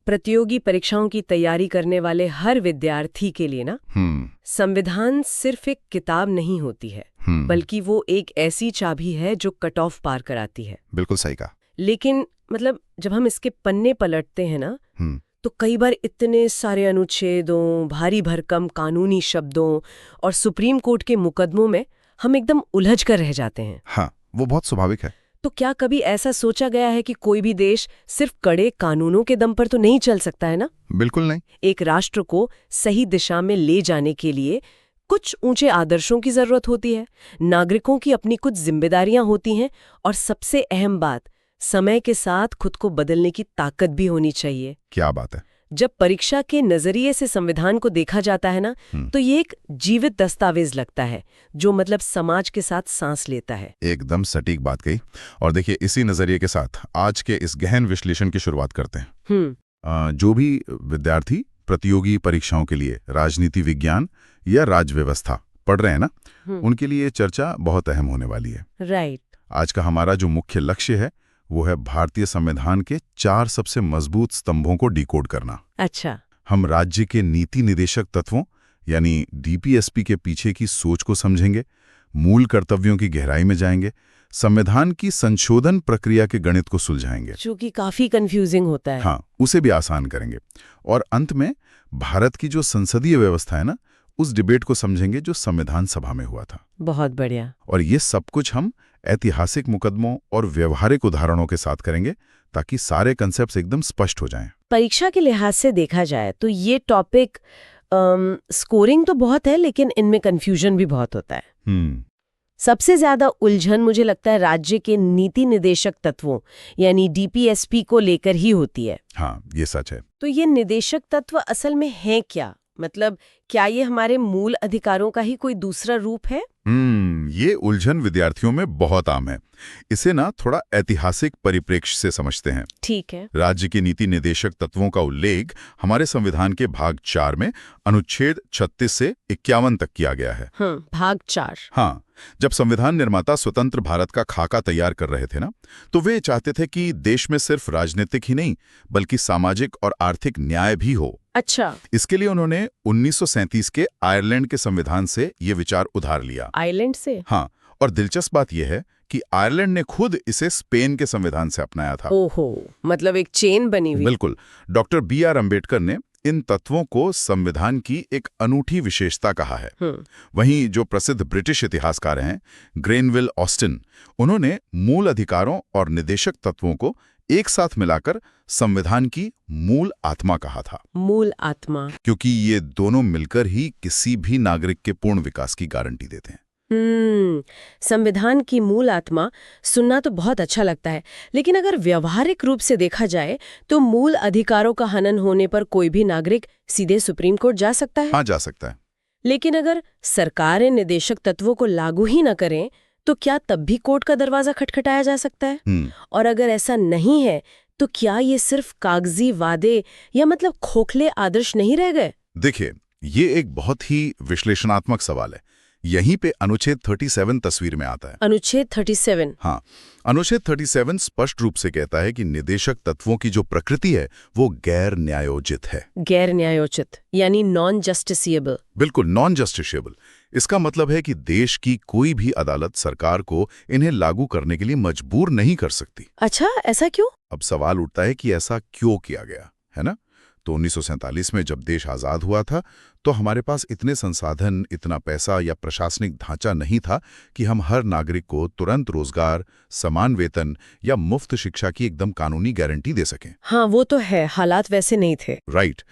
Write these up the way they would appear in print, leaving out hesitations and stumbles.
प्रतियोगी परीक्षाओं की तैयारी करने वाले हर विद्यार्थी के लिए ना संविधान सिर्फ एक किताब नहीं होती है, बल्कि वो एक ऐसी चाबी है जो कट ऑफ पार कराती है। बिल्कुल सही कहा। लेकिन मतलब जब हम इसके पन्ने पलटते हैं ना, तो कई बार इतने सारे अनुच्छेदों, भारी भरकम कानूनी शब्दों और सुप्रीम कोर्ट के मुकदमों में हम एकदम उलझ कर रह जाते हैं। हाँ, वो बहुत स्वाभाविक है। तो क्या कभी ऐसा सोचा गया है कि कोई भी देश सिर्फ कड़े कानूनों के दम पर तो नहीं चल सकता है ना? बिल्कुल नहीं। एक राष्ट्र को सही दिशा में ले जाने के लिए कुछ ऊंचे आदर्शों की जरूरत होती है, नागरिकों की अपनी कुछ जिम्मेदारियां होती हैं, और सबसे अहम बात, समय के साथ खुद को बदलने की ताकत भी होनी चाहिए। क्या बात है। जब परीक्षा के नजरिए से संविधान को देखा जाता है ना, तो ये एक जीवित दस्तावेज लगता है जो मतलब समाज के साथ सांस लेता है। एकदम सटीक बात कही। और देखिए, इसी नजरिए के साथ आज के इस गहन विश्लेषण की शुरुआत करते हैं। जो भी विद्यार्थी प्रतियोगी परीक्षाओं के लिए राजनीति विज्ञान या राज्य व्यवस्था पढ़ रहे हैं ना, उनके लिए चर्चा बहुत अहम होने वाली है। राइट। आज का हमारा जो मुख्य लक्ष्य है वो है भारतीय संविधान के 4 सबसे मजबूत स्तंभों को डिकोड करना। अच्छा। हम राज्य के नीति निदेशक तत्वों यानी डीपीएसपी के पीछे की सोच को समझेंगे, मूल कर्तव्यों की गहराई में जाएंगे, संविधान की संशोधन प्रक्रिया के गणित को सुलझाएंगे, जो कि काफी कंफ्यूजिंग होता है। हाँ, उसे भी आसान करेंगे। और अंत में भारत की जो संसदीय व्यवस्था है ना, उस डिबेट को समझेंगे जो संविधान सभा में हुआ था। बहुत बढ़िया। और ये सब कुछ हम ऐतिहासिक मुकदमों और व्यवहारिक उदाहरणों के साथ करेंगे ताकि सारे कंसेप्ट्स एकदम स्पष्ट हो जाएं। परीक्षा के लिहाज से देखा जाए तो ये टॉपिक स्कोरिंग तो बहुत है, लेकिन इनमें कंफ्यूजन भी बहुत होता है। सबसे ज्यादा उलझन मुझे लगता है राज्य के नीति निदेशक तत्वों यानी डीपीएसपी को लेकर ही होती है। हाँ, ये सच है। तो ये निदेशक तत्व असल में है क्या? मतलब क्या ये हमारे मूल अधिकारों का ही कोई दूसरा रूप है? ये उलझन विद्यार्थियों में बहुत आम है। इसे ना थोड़ा ऐतिहासिक परिप्रेक्ष्य से समझते हैं। ठीक है। राज्य के नीति निदेशक तत्वों का उल्लेख हमारे संविधान के भाग 4 में अनुच्छेद 36 से 51 तक किया गया है। भाग 4। हाँ, जब संविधान निर्माता स्वतंत्र भारत का खाका तैयार कर रहे थे ना, तो वे चाहते थे कि देश में सिर्फ राजनीतिक ही नहीं बल्कि सामाजिक और आर्थिक न्याय भी हो। अच्छा। इसके लिए उन्होंने 1937 के आयरलैंड के संविधान से ये विचार उधार लिया। आयरलैंड से? हाँ, और दिलचस्प बात यह है कि आयरलैंड ने खुद इसे स्पेन के संविधान से अपनाया था। ओहो, मतलब एक चेन बनी हुई। बिल्कुल। Doctor B.R. अम्बेडकर ने इन तत्वों को संविधान की एक अनूठी विशेषता कहा है। वहीं जो प्रसिद्ध ब्रिटिश इतिहासकार हैं ग्रेनविल ऑस्टिन, उन्होंने मूल अधिकारों और निदेशक तत्वों को एक साथ मिलाकर संविधान की मूल आत्मा कहा था। मूल आत्मा, क्योंकि ये दोनों मिलकर ही किसी भी नागरिक के पूर्ण विकास की गारंटी देते हैं। संविधान की मूल आत्मा सुनना तो बहुत अच्छा लगता है, लेकिन अगर व्यवहारिक रूप से देखा जाए तो मूल अधिकारों का हनन होने पर कोई भी नागरिक सीधे सुप्रीम कोर्ट जा सकता है? हाँ, जा सकता है। लेकिन अगर सरकारें निदेशक तत्वों को लागू ही न करें तो क्या तब भी कोर्ट का दरवाजा खटखटाया जा सकता है? और अगर ऐसा नहीं है तो क्या ये सिर्फ कागजी वादे या मतलब खोखले आदर्श नहीं रह गए? देखिए, ये एक बहुत ही विश्लेषणात्मक सवाल है। यहीं पे अनुच्छेद 37 तस्वीर में आता है। अनुच्छेद 37? हाँ, अनुच्छेद 37 स्पष्ट रूप से कहता है कि निदेशक तत्वों की जो प्रकृति है वो गैर न्यायोचित है। गैर न्यायोचित यानी नॉन जस्टिसिएबल। बिल्कुल, नॉन जस्टिसिएबल। इसका मतलब है कि देश की कोई भी अदालत सरकार को इन्हें लागू करने के लिए मजबूर नहीं कर सकती। अच्छा, ऐसा क्यों? अब सवाल उठता है कि ऐसा क्यों किया गया, है ना? तो 1947 में जब देश आज़ाद हुआ था तो हमारे पास इतने संसाधन, इतना पैसा या प्रशासनिक ढांचा नहीं था कि हम हर नागरिक को तुरंत रोजगार, समान वेतन या मुफ्त शिक्षा की एकदम कानूनी गारंटी दे सकें। हाँ, वो तो है, हालात वैसे नहीं थे। राइट।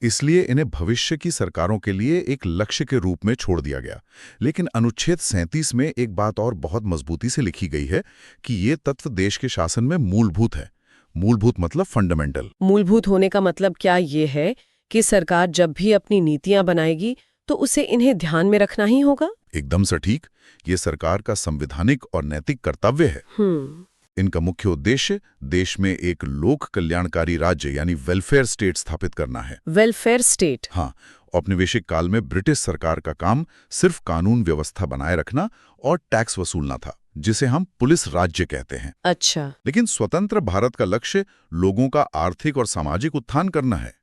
इसलिए इन्हें भविष्य की सरकारों के लिए एक लक्ष्य के रूप में छोड़ दिया गया। लेकिन अनुच्छेद 37 में एक बात और बहुत मजबूती से लिखी गई है कि ये तत्व देश के शासन में मूलभूत है। मूलभूत मतलब फंडामेंटल। मूलभूत होने का मतलब क्या ये है कि सरकार जब भी अपनी नीतियां बनाएगी तो उसे इन्हें ध्यान में रखना ही होगा? एकदम सटीक। ये सरकार का संवैधानिक और नैतिक कर्तव्य है। इनका मुख्य उद्देश्य देश में एक लोक कल्याणकारी राज्य यानी वेलफेयर स्टेट स्थापित करना है। Welfare state? हाँ, औपनिवेशिक काल में ब्रिटिश सरकार का काम सिर्फ कानून व्यवस्था बनाए रखना और टैक्स वसूलना था, जिसे हम पुलिस राज्य कहते हैं। अच्छा। लेकिन स्वतंत्र भारत का लक्ष्य लोगों का आर्थिक और सामाजिक उत्थान करना है।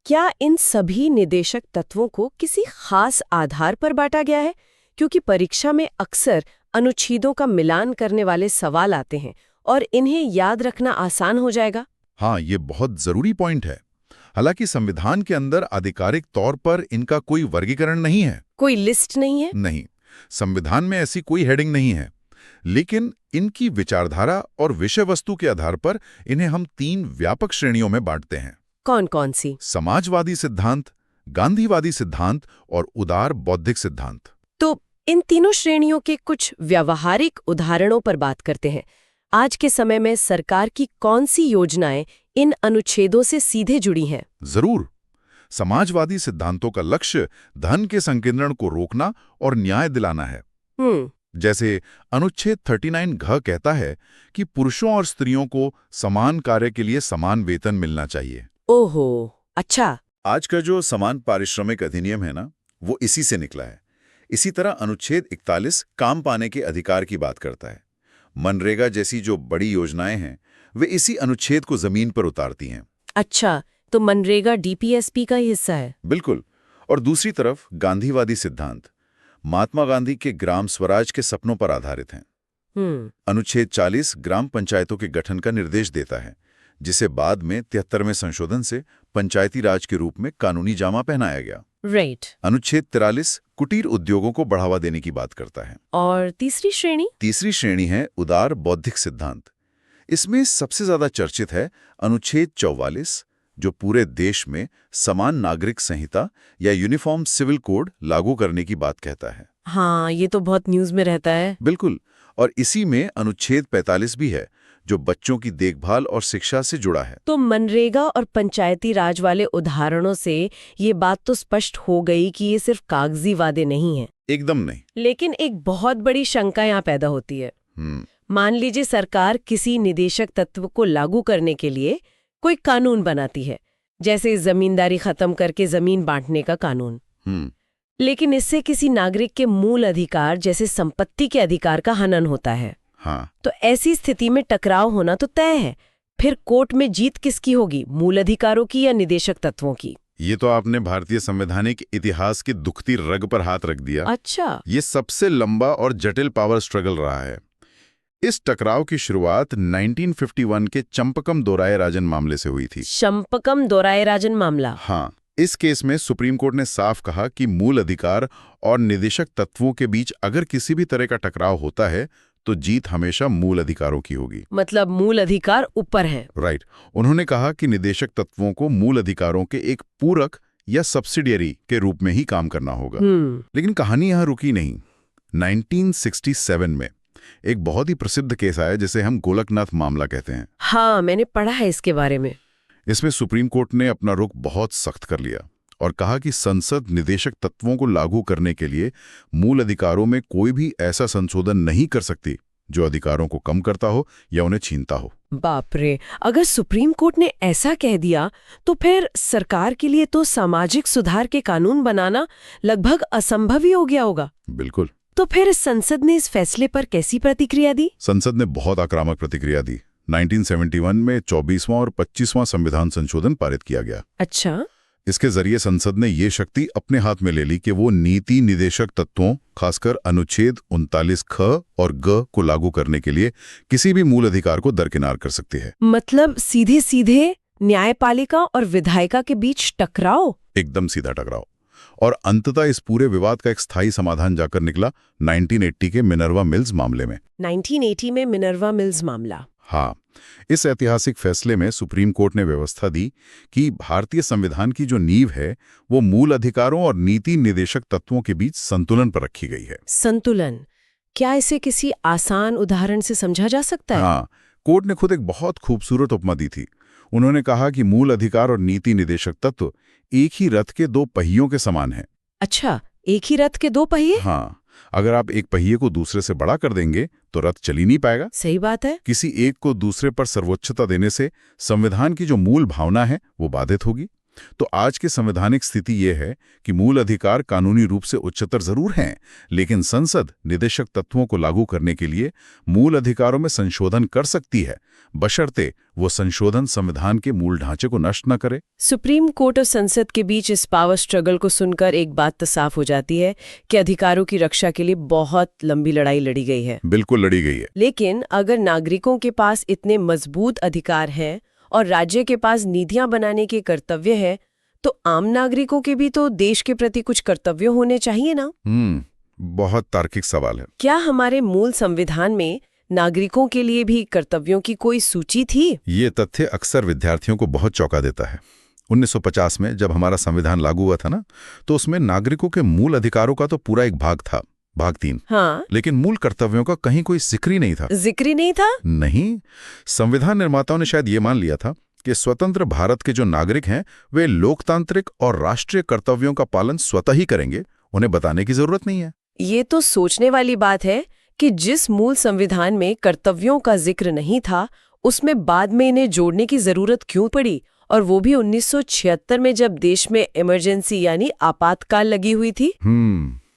क्या इन सभी निदेशक तत्वों को किसी खास आधार पर बांटा गया है? क्योंकि परीक्षा में अक्सर अनुच्छेदों का मिलान करने वाले सवाल आते हैं और इन्हें याद रखना आसान हो जाएगा। हाँ, ये बहुत जरूरी पॉइंट है। हालांकि संविधान के अंदर आधिकारिक तौर पर इनका कोई वर्गीकरण नहीं है। कोई लिस्ट नहीं है? नहीं, संविधान में ऐसी कोई हेडिंग नहीं है। लेकिन इनकी विचारधारा और विषय वस्तु के आधार पर इन्हें हम 3 व्यापक श्रेणियों में बांटते हैं। कौन कौन सी? समाजवादी सिद्धांत, गांधीवादी सिद्धांत और उदार बौद्धिक सिद्धांत। तो इन तीनों श्रेणियों के कुछ व्यावहारिक उदाहरणों पर बात करते हैं। आज के समय में सरकार की कौन सी योजनाएं इन अनुच्छेदों से सीधे जुड़ी हैं? जरूर। समाजवादी सिद्धांतों का लक्ष्य धन के संकेंद्रण को रोकना और न्याय दिलाना है। जैसे अनुच्छेद 39 घ कहता है कि पुरुषों और स्त्रियों को समान कार्य के लिए समान वेतन मिलना चाहिए। ओहो, अच्छा। आज का जो समान पारिश्रमिक अधिनियम है ना, वो इसी से निकला है। इसी तरह अनुच्छेद 41 काम पाने के अधिकार की बात करता है। मनरेगा जैसी जो बड़ी योजनाएं हैं, वे इसी अनुच्छेद को जमीन पर उतारती हैं। अच्छा, तो मनरेगा डीपीएसपी का ही हिस्सा है? बिल्कुल। और दूसरी तरफ गांधीवादी सिद्धांत महात्मा गांधी के ग्राम स्वराज के सपनों पर आधारित हैं। अनुच्छेद 40 ग्राम पंचायतों के गठन का निर्देश देता है, जिसे बाद में 73वें संशोधन से पंचायती राज के रूप में कानूनी जामा पहनाया गया। राइट। अनुच्छेद 43 कुटीर उद्योगों को बढ़ावा देने की बात करता है। और तीसरी श्रेणी? तीसरी श्रेणी है उदार बौद्धिक सिद्धांत। इसमें सबसे ज्यादा चर्चित है अनुच्छेद 44, जो पूरे देश में समान नागरिक संहिता या यूनिफॉर्म सिविल कोड लागू करने की बात कहता है। हाँ, ये तो बहुत न्यूज में रहता है। बिल्कुल। और इसी में अनुच्छेद 45 भी है, जो बच्चों की देखभाल और शिक्षा से जुड़ा है। तो मनरेगा और पंचायती राज वाले उदाहरणों से ये बात तो स्पष्ट हो गई कि ये सिर्फ कागजी वादे नहीं है। एकदम नहीं। लेकिन एक बहुत बड़ी शंका यहाँ पैदा होती है। मान लीजिए सरकार किसी निदेशक तत्व को लागू करने के लिए कोई कानून बनाती है, जैसे जमींदारी खत्म करके जमीन बांटने का कानून। लेकिन इससे किसी नागरिक के मूल अधिकार जैसे संपत्ति के अधिकार का हनन होता है। हाँ। तो ऐसी स्थिति में टकराव होना तो तय है। फिर कोर्ट में जीत किसकी होगी, मूल अधिकारों की या निदेशक तत्वों की? ये तो आपने भारतीय संवैधानिक इतिहास की दुखती रग पर हाथ रख दिया। अच्छा। ये सबसे लंबा और जटिल पावर स्ट्रगल रहा है। इस टकराव की शुरुआत 1951 के चंपकम दोरायराजन मामले से हुई थी। चंपकम दोरायराजन मामला? हाँ। इस केस में सुप्रीम कोर्ट ने साफ कहा कि मूल अधिकार और निदेशक तत्वों के बीच अगर किसी भी तरह का टकराव होता है तो जीत हमेशा मूल अधिकारों की होगी। मतलब मूल अधिकार ऊपर है। राइट। उन्होंने कहा कि निदेशक तत्वों को मूल अधिकारों के एक पूरक या सब्सिडियरी के रूप में ही काम करना होगा। लेकिन कहानी यहां रुकी नहीं। 1967 में एक बहुत ही प्रसिद्ध केस आया, जिसे हम गोलकनाथ मामला कहते हैं। हाँ, मैंने पढ़ा है इसके बारे में। इसमें सुप्रीम कोर्ट ने अपना रुख बहुत सख्त कर लिया और कहा कि संसद निदेशक तत्वों को लागू करने के लिए मूल अधिकारों में कोई भी ऐसा संशोधन नहीं कर सकती जो अधिकारों को कम करता हो या उन्हें छीनता हो। बाप रे, अगर सुप्रीम कोर्ट ने ऐसा कह दिया तो फिर सरकार के लिए तो सामाजिक सुधार के कानून बनाना लगभग असंभव ही हो गया होगा। बिल्कुल। तो फिर संसद ने इस फैसले पर कैसी प्रतिक्रिया दी? संसद ने बहुत आक्रामक प्रतिक्रिया दी। 1971 में 24वां और 25वां संविधान संशोधन पारित किया गया। अच्छा। इसके जरिए संसद ने ये शक्ति अपने हाथ में ले ली कि वो नीति निदेशक तत्वों, खासकर अनुच्छेद 39 ख और ग को लागू करने के लिए किसी भी मूल अधिकार को दरकिनार कर सकती है। मतलब सीधे सीधे न्यायपालिका और विधायिका के बीच टकराव? एकदम सीधा टकराव। और अंततः इस पूरे विवाद का एक स्थायी समाधान जाकर निकला 1980 के मिनर्वा मिल्स मामले में। 1980 में मिनर्वा मिल्स मामला? हाँ। इस ऐतिहासिक फैसले में सुप्रीम कोर्ट ने व्यवस्था दी कि भारतीय संविधान की जो नींव है वो मूल अधिकारों और नीति निदेशक तत्वों के बीच संतुलन पर रखी गई है। संतुलन? क्या इसे किसी आसान उदाहरण से समझा जा सकता है? हाँ, कोर्ट ने खुद एक बहुत खूबसूरत उपमा दी थी। उन्होंने कहा कि मूल अधिकार और नीति निदेशक तत्व एक ही रथ के 2 पहियों के समान हैं। अच्छा, एक ही रथ के 2 पहिए? हाँ। अगर आप एक पहिए को दूसरे से बड़ा कर देंगे तो रथ चल ही नहीं पाएगा। सही बात है। किसी एक को दूसरे पर सर्वोच्चता देने से संविधान की जो मूल भावना है वो बाधित होगी। तो आज की संवैधानिक स्थिति ये है कि मूल अधिकार कानूनी रूप से उच्चतर जरूर हैं, लेकिन संसद निदेशक तत्वों को लागू करने के लिए मूल अधिकारों में संशोधन कर सकती है, बशर्ते वो संशोधन संविधान के मूल ढांचे को नष्ट न करे। सुप्रीम कोर्ट और संसद के बीच इस पावर स्ट्रगल को सुनकर एक बात तो साफ हो जाती है कि अधिकारों की रक्षा के लिए बहुत लंबी लड़ाई लड़ी गई है। बिल्कुल लड़ी गई है। लेकिन अगर नागरिकों के पास इतने मजबूत अधिकार हैं और राज्य के पास नीतियां बनाने के कर्तव्य है, तो आम नागरिकों के भी तो देश के प्रति कुछ कर्तव्य होने चाहिए ना? बहुत तार्किक सवाल है। क्या हमारे मूल संविधान में नागरिकों के लिए भी कर्तव्यों की कोई सूची थी? ये तथ्य अक्सर विद्यार्थियों को बहुत चौंका देता है। 1950 में जब हमारा संविधान लागू हुआ था ना, तो उसमें नागरिकों के मूल अधिकारों का तो पूरा एक भाग था, भाग 3। हाँ, लेकिन मूल कर्तव्यों का कहीं कोई जिक्र ही नहीं था। जिक्र ही नहीं था? नहीं, संविधान निर्माताओं ने शायद ये मान लिया था कि स्वतंत्र भारत के जो नागरिक हैं वे लोकतांत्रिक और राष्ट्रीय कर्तव्यों का पालन स्वतः ही करेंगे, उन्हें बताने की जरूरत नहीं है। ये तो सोचने वाली बात है कि जिस मूल संविधान में कर्तव्यों का जिक्र नहीं था, उसमें बाद में इन्हें जोड़ने की जरूरत क्यों पड़ी, और वो भी 1976 में जब देश में इमरजेंसी यानी आपातकाल लगी हुई थी।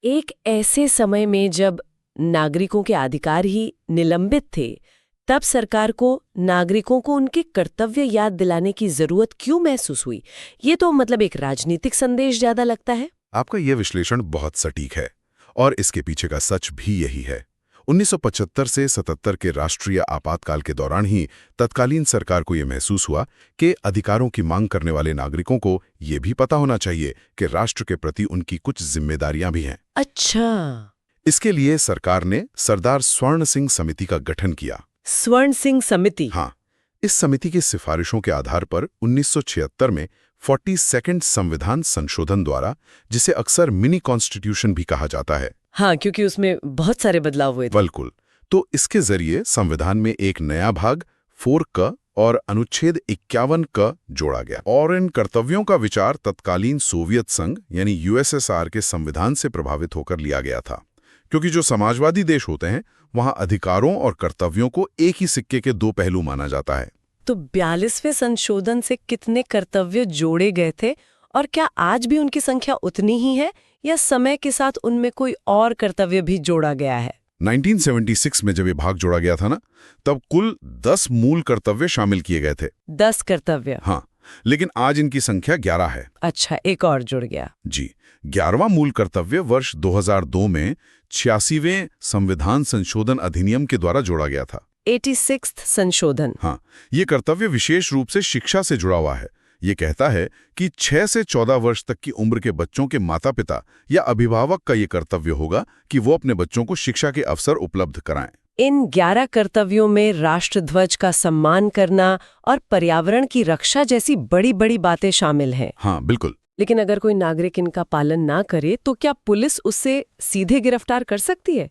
एक ऐसे समय में जब नागरिकों के अधिकार ही निलंबित थे, तब सरकार को नागरिकों को उनके कर्तव्य याद दिलाने की जरूरत क्यों महसूस हुई? ये तो मतलब एक राजनीतिक संदेश ज्यादा लगता है। आपका यह विश्लेषण बहुत सटीक है और इसके पीछे का सच भी यही है। 1975 से 77 के राष्ट्रीय आपातकाल के दौरान ही तत्कालीन सरकार को यह महसूस हुआ कि अधिकारों की मांग करने वाले नागरिकों को यह भी पता होना चाहिए कि राष्ट्र के प्रति उनकी कुछ जिम्मेदारियां भी हैं। अच्छा, इसके लिए सरकार ने सरदार स्वर्ण सिंह समिति का गठन किया। स्वर्ण सिंह समिति? हाँ, इस समिति की सिफारिशों के आधार पर 1976 में 42nd संविधान संशोधन द्वारा, जिसे अक्सर मिनी कॉन्स्टिट्यूशन भी कहा जाता है। हाँ, क्योंकि उसमें बहुत सारे बदलाव हुए थे। बिल्कुल। तो इसके जरिए संविधान में एक नया भाग 4क और अनुच्छेद 51 क जोड़ा गया, और इन कर्तव्यों का विचार तत्कालीन सोवियत संघ यानी यूएसएसआर के संविधान से प्रभावित होकर लिया गया था, क्योंकि जो समाजवादी देश होते हैं वहां अधिकारों और कर्तव्यों को एक ही सिक्के के दो पहलू माना जाता है। तो 42वें संशोधन से कितने कर्तव्य जोड़े गए थे, और क्या आज भी उनकी संख्या उतनी ही है या समय के साथ उनमें कोई और कर्तव्य भी जोड़ा गया है? 1976 में जब ये भाग जोड़ा गया था ना, तब कुल 10 मूल कर्तव्य शामिल किए गए थे। 10 कर्तव्य? हाँ, लेकिन आज इनकी संख्या 11 है। अच्छा, एक और जुड़ गया। जी, 11वां मूल कर्तव्य वर्ष 2002 में 86वें संविधान संशोधन अधिनियम के द्वारा जोड़ा गया था। 86th संशोधन? हाँ, ये कर्तव्य विशेष रूप से शिक्षा से जुड़ा हुआ है। ये कहता है कि 6 से 14 वर्ष तक की उम्र के बच्चों के माता पिता या अभिभावक का ये कर्तव्य होगा कि वो अपने बच्चों को शिक्षा के अवसर उपलब्ध कराएं। इन 11 कर्तव्यों में राष्ट्रध्वज का सम्मान करना और पर्यावरण की रक्षा जैसी बड़ी-बड़ी बातें शामिल हैं। हाँ, बिल्कुल। लेकिन अगर कोई नागरिक इनका पालन ना करे तो क्या पुलिस उससे सीधे गिरफ्तार कर सकती है?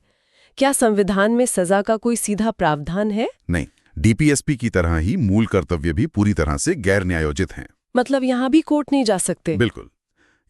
क्या संविधान में सजा का कोई सीधा प्रावधान है? नहीं, डीपीएसपी की तरह ही मूल कर्तव्य भी पूरी तरह से गैर न्यायोजित हैं। मतलब यहाँ भी कोर्ट नहीं जा सकते? बिल्कुल।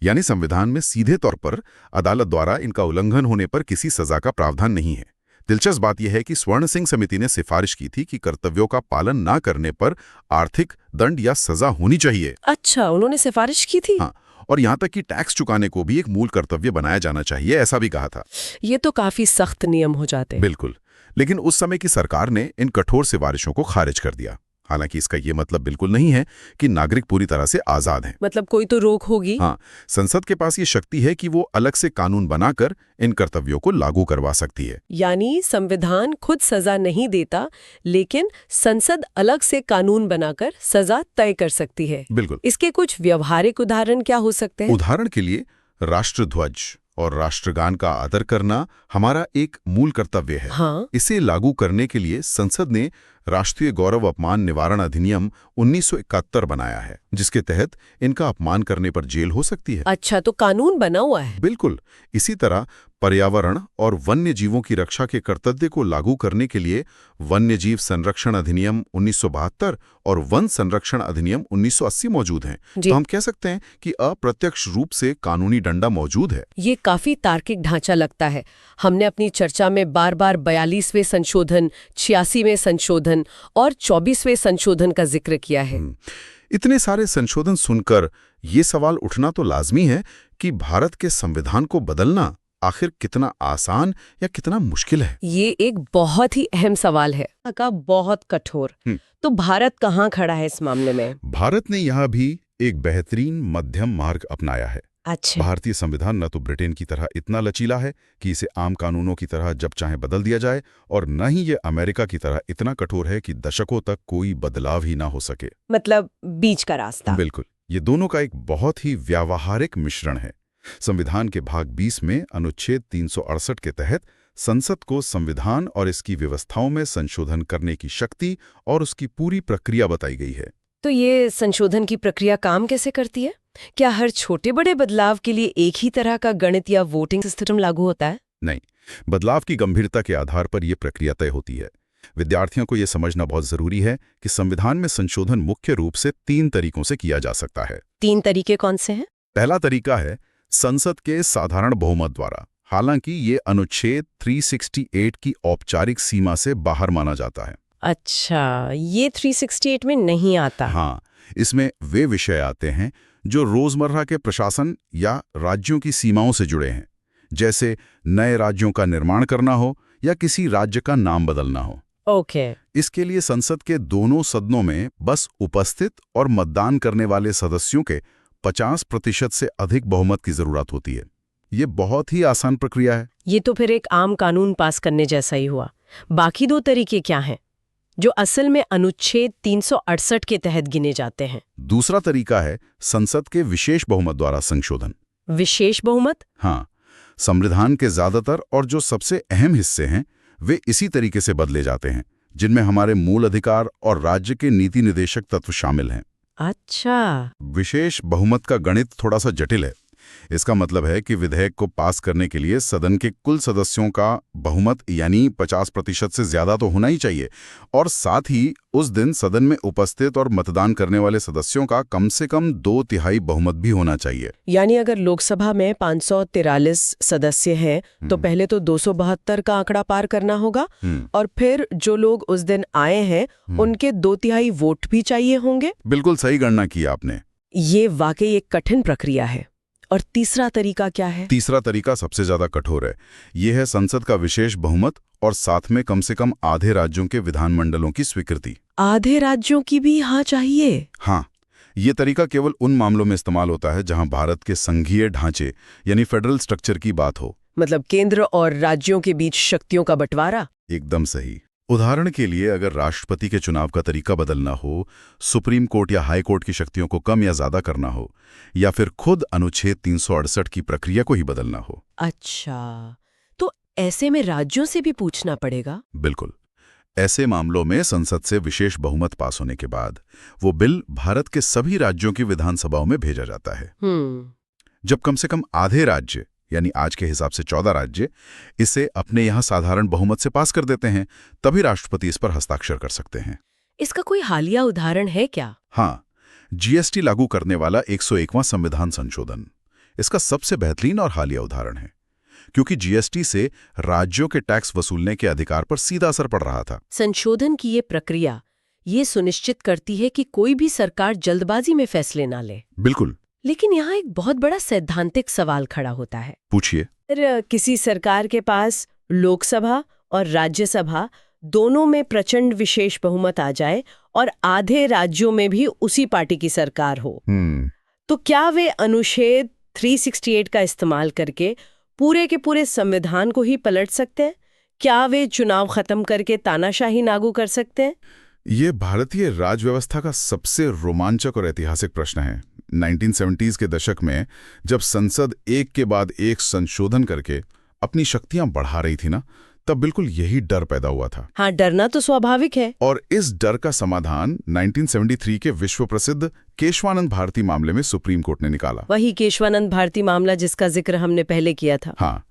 यानी संविधान में सीधे तौर पर अदालत द्वारा इनका उल्लंघन होने पर किसी सजा का प्रावधान नहीं है। दिलचस्प बात यह है कि स्वर्ण सिंह समिति ने सिफारिश की थी कि कर्तव्यों का पालन ना करने पर आर्थिक दंड या सजा होनी चाहिए। अच्छा, उन्होंने सिफारिश की थी? हाँ, और यहाँ तक कि टैक्स चुकाने को भी एक मूल कर्तव्य बनाया जाना चाहिए, ऐसा भी कहा था। ये तो काफी सख्त नियम हो जाते हैं। बिल्कुल, लेकिन उस समय की सरकार ने इन कठोर सिफारिशों को खारिज कर दिया। हालांकि इसका ये मतलब बिल्कुल नहीं है कि नागरिक पूरी तरह से आजाद हैं। मतलब कोई तो रोक होगी? हाँ, संसद के पास ये शक्ति है कि वो अलग से कानून बनाकर इन कर्तव्यों को लागू करवा सकती है। यानी संविधान खुद सजा नहीं देता, लेकिन संसद अलग से कानून बनाकर सजा तय कर सकती है। बिल्कुल। इसके कुछ व्यवहारिक उदाहरण क्या हो सकते हैं? उदाहरण के लिए राष्ट्रध्वज और राष्ट्रगान का आदर करना हमारा एक मूल कर्तव्य है। हाँ। इसे लागू करने के लिए संसद ने राष्ट्रीय गौरव अपमान निवारण अधिनियम 1971 बनाया है, जिसके तहत इनका अपमान करने पर जेल हो सकती है। अच्छा, तो कानून बना हुआ है। बिल्कुल। इसी तरह पर्यावरण और वन्य जीवों की रक्षा के कर्तव्य को लागू करने के लिए वन्य जीव संरक्षण अधिनियम 1972 और वन संरक्षण अधिनियम 1980 मौजूद हैं। तो हम कह सकते हैं कि अप्रत्यक्ष रूप से कानूनी डंडा मौजूद है। ये काफी तार्किक ढांचा लगता है। हमने अपनी चर्चा में बार-बार 42वें संशोधन, 86वें संशोधन और 24वें संशोधन का जिक्र किया है। इतने सारे संशोधन सुनकर ये सवाल उठना तो लाजमी है कि भारत के संविधान को बदलना आखिर कितना आसान या कितना मुश्किल है। ये एक बहुत ही अहम सवाल है, का बहुत कठोर। तो भारत कहाँ खड़ा है इस मामले में? भारत ने यहाँ भी एक बेहतरीन मध्यम मार्ग अपनाया है। अच्छा। भारतीय संविधान न तो ब्रिटेन की तरह इतना लचीला है कि इसे आम कानूनों की तरह जब चाहे बदल दिया जाए, और न ही ये अमेरिका की तरह इतना कठोर है कि दशकों तक कोई बदलाव ही ना हो सके। मतलब बीच का रास्ता। बिल्कुल, ये दोनों का एक बहुत ही व्यावहारिक मिश्रण है। संविधान के भाग 20 में अनुच्छेद 368 के तहत संसद को संविधान और इसकी व्यवस्थाओं में संशोधन करने की शक्ति और उसकी पूरी प्रक्रिया बताई गई है। तो ये संशोधन की प्रक्रिया काम कैसे करती है? क्या हर छोटे बड़े बदलाव के लिए एक ही तरह का गणित या वोटिंग सिस्टम लागू होता है? नहीं, बदलाव की गंभीरता के आधार पर यह प्रक्रिया तय होती है। विद्यार्थियों को यह समझना बहुत जरूरी है कि संविधान में संशोधन मुख्य रूप से 3 तरीकों से किया जा सकता है। 3 तरीके कौन से हैं? पहला तरीका है संसद के साधारण बहुमत द्वारा। हालांकि ये अनुच्छेद 368 की औपचारिक सीमा से बाहर माना जाता है। अच्छा, ये 368 में नहीं आता। हाँ, इसमें वे विषय आते हैं जो रोजमर्रा के प्रशासन या राज्यों की सीमाओं से जुड़े हैं, जैसे नए राज्यों का निर्माण करना हो या किसी राज्य का नाम बदलना हो। ओके। इसके लिए संसद के दोनों सदनों में बस उपस्थित और मतदान करने वाले सदस्यों के 50% से अधिक बहुमत की जरूरत होती है। ये बहुत ही आसान प्रक्रिया है। ये तो फिर एक आम कानून पास करने जैसा ही हुआ। बाकी 2 तरीके क्या हैं, जो असल में अनुच्छेद 368 के तहत गिने जाते हैं? दूसरा तरीका है संसद के विशेष बहुमत द्वारा संशोधन। विशेष बहुमत? हाँ, संविधान के ज्यादातर और जो सबसे अहम हिस्से हैं वे इसी तरीके से बदले जाते हैं, जिनमें हमारे मूल अधिकार और राज्य के नीति निर्देशक तत्व शामिल हैं। अच्छा। विशेष बहुमत का गणित थोड़ा सा जटिल है। इसका मतलब है कि विधेयक को पास करने के लिए सदन के कुल सदस्यों का बहुमत यानी 50% से ज्यादा तो होना ही चाहिए, और साथ ही उस दिन सदन में उपस्थित और मतदान करने वाले सदस्यों का कम से कम 2/3 बहुमत भी होना चाहिए। यानी अगर लोकसभा में 543 सदस्य हैं तो पहले तो 272 का आंकड़ा पार करना होगा, और फिर जो लोग उस दिन आए हैं उनके 2/3 वोट भी चाहिए होंगे। बिल्कुल सही गणना की आपने। ये वाकई एक कठिन प्रक्रिया है। और तीसरा तरीका क्या है? तीसरा तरीका सबसे ज्यादा कठोर है। यह है संसद का विशेष बहुमत और साथ में कम से कम आधे राज्यों के विधानमंडलों की स्वीकृति। आधे राज्यों की भी हाँ चाहिए? हाँ, ये तरीका केवल उन मामलों में इस्तेमाल होता है जहां भारत के संघीय ढांचे यानी फेडरल स्ट्रक्चर की बात हो। मतलब केंद्र और राज्यों के बीच शक्तियों का बंटवारा। एकदम सही। उदाहरण के लिए अगर राष्ट्रपति के चुनाव का तरीका बदलना हो, सुप्रीम कोर्ट या हाई कोर्ट की शक्तियों को कम या ज्यादा करना हो, या फिर खुद अनुच्छेद 368 की प्रक्रिया को ही बदलना हो। अच्छा, तो ऐसे में राज्यों से भी पूछना पड़ेगा? बिल्कुल। ऐसे मामलों में संसद से विशेष बहुमत पास होने के बाद वो बिल भारत के सभी राज्यों की विधानसभाओं में भेजा जाता है। जब कम से कम आधे राज्य यानी आज के हिसाब से 14 राज्य इसे अपने यहाँ साधारण बहुमत से पास कर देते हैं, तभी राष्ट्रपति इस पर हस्ताक्षर कर सकते हैं। इसका कोई हालिया उदाहरण है क्या? हाँ, जीएसटी लागू करने वाला 101वां संविधान संशोधन इसका सबसे बेहतरीन और हालिया उदाहरण है, क्योंकि जीएसटी से राज्यों के टैक्स वसूलने के अधिकार पर सीधा असर पड़ रहा था। संशोधन की ये प्रक्रिया ये सुनिश्चित करती है कि कोई भी सरकार जल्दबाजी में फैसले ना ले। बिल्कुल। लेकिन यहाँ एक बहुत बड़ा सैद्धांतिक सवाल खड़ा होता है। पूछिए। किसी सरकार के पास लोकसभा और राज्यसभा दोनों में प्रचंड विशेष बहुमत आ जाए और आधे राज्यों में भी उसी पार्टी की सरकार हो, तो क्या वे अनुच्छेद 368 का इस्तेमाल करके पूरे के पूरे संविधान को ही पलट सकते हैं? क्या वे चुनाव खत्म करके तानाशाही लागू कर सकते हैं? ये भारतीय राज व्यवस्था का सबसे रोमांचक और ऐतिहासिक प्रश्न है। 1970s के दशक में जब संसद एक के बाद एक संशोधन करके अपनी शक्तियां बढ़ा रही थी ना, तब बिल्कुल यही डर पैदा हुआ था। हाँ, डरना तो स्वाभाविक है। और इस डर का समाधान 1973 के विश्व प्रसिद्ध केशवानंद भारती मामले में सुप्रीम कोर्ट ने निकाला। वही केशवानंद भारती मामला जिसका जिक्र हमने पहले किया था। हाँ,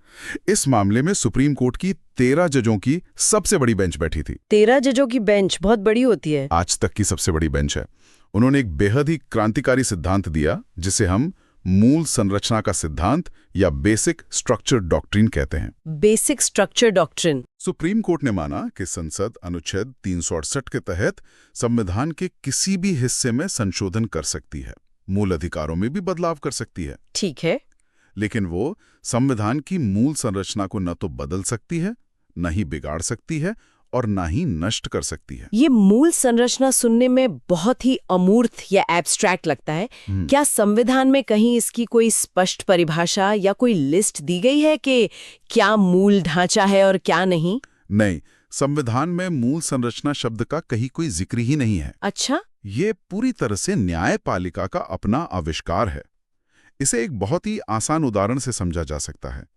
इस मामले में सुप्रीम कोर्ट की 13 जजों की सबसे बड़ी बेंच बैठी थी। 13 जजों की बेंच बहुत बड़ी होती है। आज तक की सबसे बड़ी बेंच है। उन्होंने एक बेहद ही क्रांतिकारी सिद्धांत दिया जिसे हम मूल संरचना का सिद्धांत या बेसिक स्ट्रक्चर डॉक्ट्रिन कहते हैं। Basic structure doctrine. Supreme court ने माना कि संसद अनुच्छेद 368 के तहत संविधान के किसी भी हिस्से में संशोधन कर सकती है, मूल अधिकारों में भी बदलाव कर सकती है। ठीक है। लेकिन वो संविधान की मूल संरचना को न तो बदल सकती है, न ही बिगाड़ सकती है और न ही नष्ट कर सकती है। ये मूल संरचना सुनने में बहुत ही अमूर्त या एब्स्ट्रैक्ट लगता है। क्या संविधान में कहीं इसकी कोई स्पष्ट परिभाषा या कोई लिस्ट दी गई है कि क्या मूल ढांचा है और क्या नहीं? नहीं, संविधान में मूल संरचना शब्द का कहीं कोई जिक्र ही नहीं है। अच्छा। ये पूरी तरह से न्यायपालिका का अपना आविष्कार है। इसे एक बहुत ही आसान उदाहरण से समझा जा सकता है।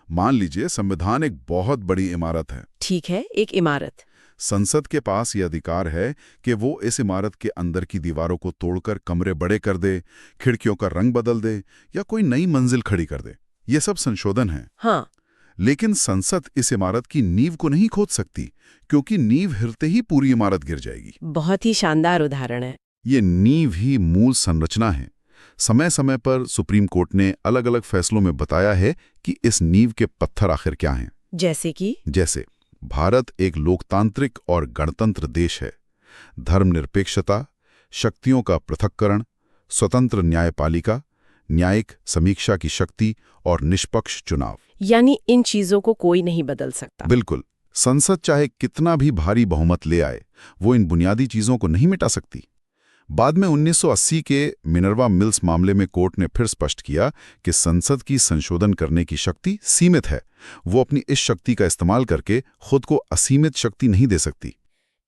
मान लीजिए संविधान एक बहुत बड़ी इमारत है। ठीक है, एक इमारत। संसद के पास ये अधिकार है कि वो इस इमारत के अंदर की दीवारों को तोड़कर कमरे बड़े कर दे, खिड़कियों का रंग बदल दे या कोई नई मंजिल खड़ी कर दे। ये सब संशोधन है। हाँ। लेकिन संसद इस इमारत की नींव को नहीं खोद सकती, क्योंकि नींव हिलते ही पूरी इमारत गिर जाएगी। बहुत ही शानदार उदाहरण है। ये नींव ही मूल संरचना है। समय समय पर सुप्रीम कोर्ट ने अलग अलग फैसलों में बताया है कि इस नींव के पत्थर आखिर क्या हैं। जैसे भारत एक लोकतांत्रिक और गणतंत्र देश है। धर्मनिरपेक्षता, शक्तियों का पृथक्करण, स्वतंत्र न्यायपालिका, न्यायिक समीक्षा की शक्ति और निष्पक्ष चुनाव। यानी इन चीजों को कोई नहीं बदल सकता। बिल्कुल। संसद चाहे कितना भी भारी बहुमत ले आए, वो इन बुनियादी चीजों को नहीं मिटा सकती। बाद में 1980 के मिनर्वा मिल्स मामले में कोर्ट ने फिर स्पष्ट किया कि संसद की संशोधन करने की शक्ति सीमित है। वो अपनी इस शक्ति का इस्तेमाल करके खुद को असीमित शक्ति नहीं दे सकती।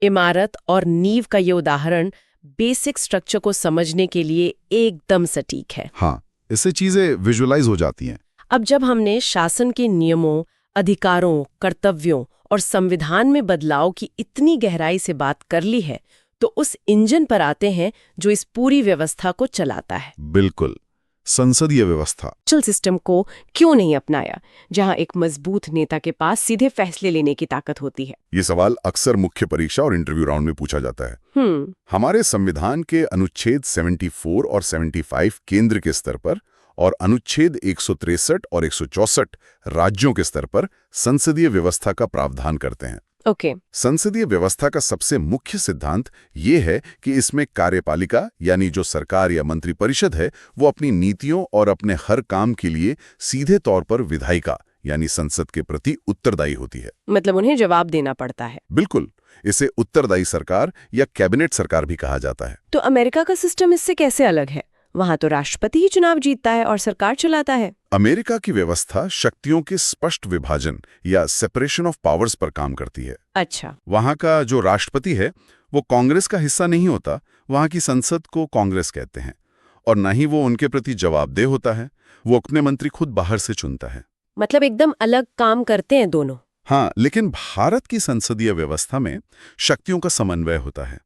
इमारत और नींव का ये उदाहरण बेसिक स्ट्रक्चर को समझने के लिए एकदम सटीक है। हाँ, इससे चीजें विजुअलाइज हो जाती हैं। अब जब हमने शासन के नियमों, अधिकारों, कर्तव्यों और संविधान में बदलाव की इतनी गहराई से बात कर ली है, तो उस इंजन पर आते हैं जो इस पूरी व्यवस्था को चलाता है। बिल्कुल, संसदीय व्यवस्था। सिस्टम को क्यों नहीं अपनाया, जहां एक मजबूत नेता के पास सीधे फैसले लेने की ताकत होती है? ये सवाल अक्सर मुख्य परीक्षा और इंटरव्यू राउंड में पूछा जाता है। हमारे संविधान के अनुच्छेद 74 और 75 केंद्र के स्तर पर और अनुच्छेद 163 और 164 राज्यों के स्तर पर संसदीय व्यवस्था का प्रावधान करते हैं। संसदीय व्यवस्था का सबसे मुख्य सिद्धांत ये है कि इसमें कार्यपालिका यानी जो सरकार या मंत्रिपरिषद है, वो अपनी नीतियों और अपने हर काम के लिए सीधे तौर पर विधायिका यानी संसद के प्रति उत्तरदायी होती है। मतलब उन्हें जवाब देना पड़ता है। बिल्कुल। इसे उत्तरदायी सरकार या कैबिनेट सरकार भी कहा जाता है। तो अमेरिका का सिस्टम इससे कैसे अलग है? वहां तो राष्ट्रपति ही चुनाव जीतता है और सरकार चलाता है। अमेरिका की व्यवस्था शक्तियों के स्पष्ट विभाजन या सेपरेशन ऑफ पावर्स पर काम करती है। अच्छा। वहां का जो राष्ट्रपति है वो कांग्रेस का हिस्सा नहीं होता। वहां की संसद को कांग्रेस कहते हैं और न ही वो उनके प्रति जवाबदेह होता है। वो अपने मंत्री खुद बाहर से चुनता है। मतलब एकदम अलग काम करते हैं दोनों। हाँ, लेकिन भारत की संसदीय व्यवस्था में शक्तियों का समन्वय होता है।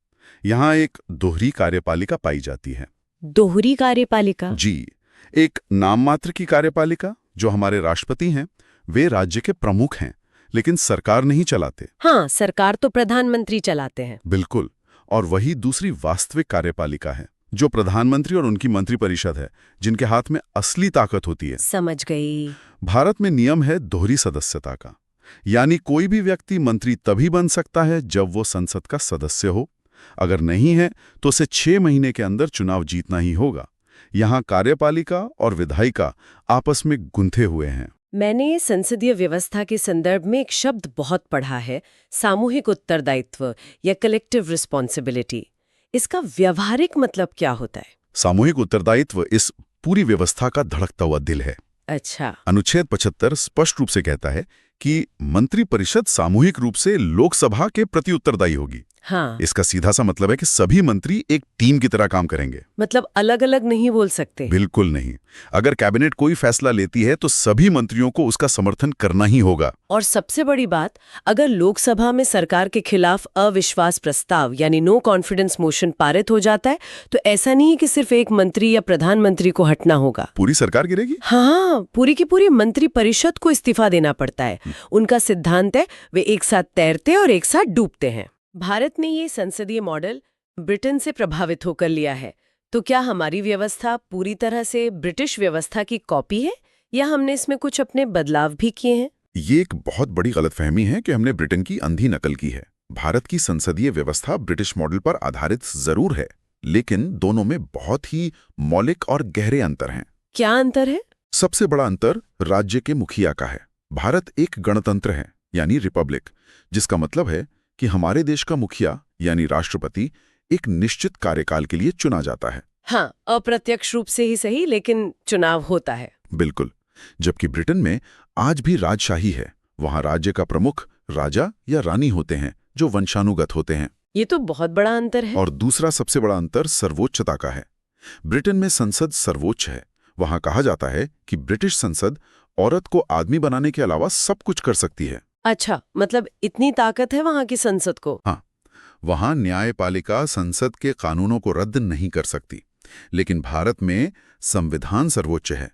यहाँ एक दोहरी कार्यपालिका पाई जाती है। दोहरी कार्यपालिका? जी, एक नाम मात्र की कार्यपालिका जो हमारे राष्ट्रपति हैं, वे राज्य के प्रमुख हैं, लेकिन सरकार नहीं चलाते। हाँ, सरकार तो प्रधानमंत्री चलाते हैं। बिल्कुल। और वही दूसरी वास्तविक कार्यपालिका है जो प्रधानमंत्री और उनकी मंत्रिपरिषद है, जिनके हाथ में असली ताकत होती है। समझ गई। भारत में नियम है दोहरी सदस्यता का, यानी कोई भी व्यक्ति मंत्री तभी बन सकता है जब वो संसद का सदस्य हो। अगर नहीं है तो उसे 6 महीने के अंदर चुनाव जीतना ही होगा। यहाँ कार्यपालिका और विधायिका आपस में गुंथे हुए हैं। मैंने संसदीय व्यवस्था के संदर्भ में एक शब्द बहुत पढ़ा है, सामूहिक उत्तरदायित्व या कलेक्टिव रिस्पॉन्सिबिलिटी। इसका व्यावहारिक मतलब क्या होता है? सामूहिक उत्तरदायित्व इस पूरी व्यवस्था का धड़कता हुआ दिल है। अच्छा। अनुच्छेद 75 स्पष्ट रूप से कहता है कि मंत्रिपरिषद सामूहिक रूप से लोकसभा के प्रति उत्तरदायी होगी। हाँ। इसका सीधा सा मतलब है कि सभी मंत्री एक टीम की तरह काम करेंगे। मतलब अलग अलग नहीं बोल सकते? बिल्कुल नहीं। अगर कैबिनेट कोई फैसला लेती है तो सभी मंत्रियों को उसका समर्थन करना ही होगा। और सबसे बड़ी बात, अगर लोकसभा में सरकार के खिलाफ अविश्वास प्रस्ताव यानी नो कॉन्फिडेंस मोशन पारित हो जाता है तो ऐसा नहीं है कि सिर्फ एक मंत्री या प्रधानमंत्री को हटना होगा। पूरी सरकार गिरेगी। हाँ, पूरी की पूरी मंत्रिपरिषद को इस्तीफा देना पड़ता है। उनका सिद्धांत है वे एक साथ तैरते और एक साथ डूबते हैं। भारत ने ये संसदीय मॉडल ब्रिटेन से प्रभावित होकर लिया है, तो क्या हमारी व्यवस्था पूरी तरह से ब्रिटिश व्यवस्था की कॉपी है या हमने इसमें कुछ अपने बदलाव भी किए हैं? ये एक बहुत बड़ी गलतफहमी है कि हमने ब्रिटेन की अंधी नकल की है। भारत की संसदीय व्यवस्था ब्रिटिश मॉडल पर आधारित जरूर है, लेकिन दोनों में बहुत ही मौलिक और गहरे अंतर हैं। क्या अंतर है? सबसे बड़ा अंतर राज्य के मुखिया का है। भारत एक गणतंत्र है, यानी रिपब्लिक, जिसका मतलब है कि हमारे देश का मुखिया यानी राष्ट्रपति एक निश्चित कार्यकाल के लिए चुना जाता है। हाँ, अप्रत्यक्ष रूप से ही सही, लेकिन चुनाव होता है। बिल्कुल। जबकि ब्रिटेन में आज भी राजशाही है। वहां राज्य का प्रमुख राजा या रानी होते हैं जो वंशानुगत होते हैं। ये तो बहुत बड़ा अंतर है। और दूसरा सबसे बड़ा अंतर सर्वोच्चता का है। ब्रिटेन में संसद सर्वोच्च है। वहां कहा जाता है कि ब्रिटिश संसद औरत को आदमी बनाने के अलावा सब कुछ कर सकती है। अच्छा, मतलब इतनी ताकत है वहां की संसद को? हाँ, वहां न्यायपालिका संसद के कानूनों को रद्द नहीं कर सकती, लेकिन भारत में संविधान सर्वोच्च है।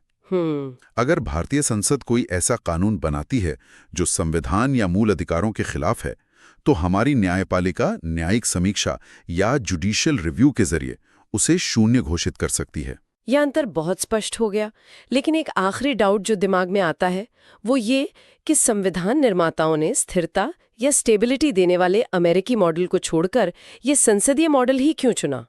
अगर भारतीय संसद कोई ऐसा कानून बनाती है जो संविधान या मूल अधिकारों के खिलाफ है, तो हमारी न्यायपालिका न्यायिक समीक्षा या जुडिशियल रिव्यू के जरिए उसे शून्य घोषित कर सकती है। यह अंतर बहुत स्पष्ट हो गया, लेकिन एक आखिरी डाउट जो दिमाग में आता है वो ये कि संविधान निर्माताओं ने स्थिरता या स्टेबिलिटी देने वाले अमेरिकी मॉडल को छोड़कर ये संसदीय मॉडल ही क्यों चुना?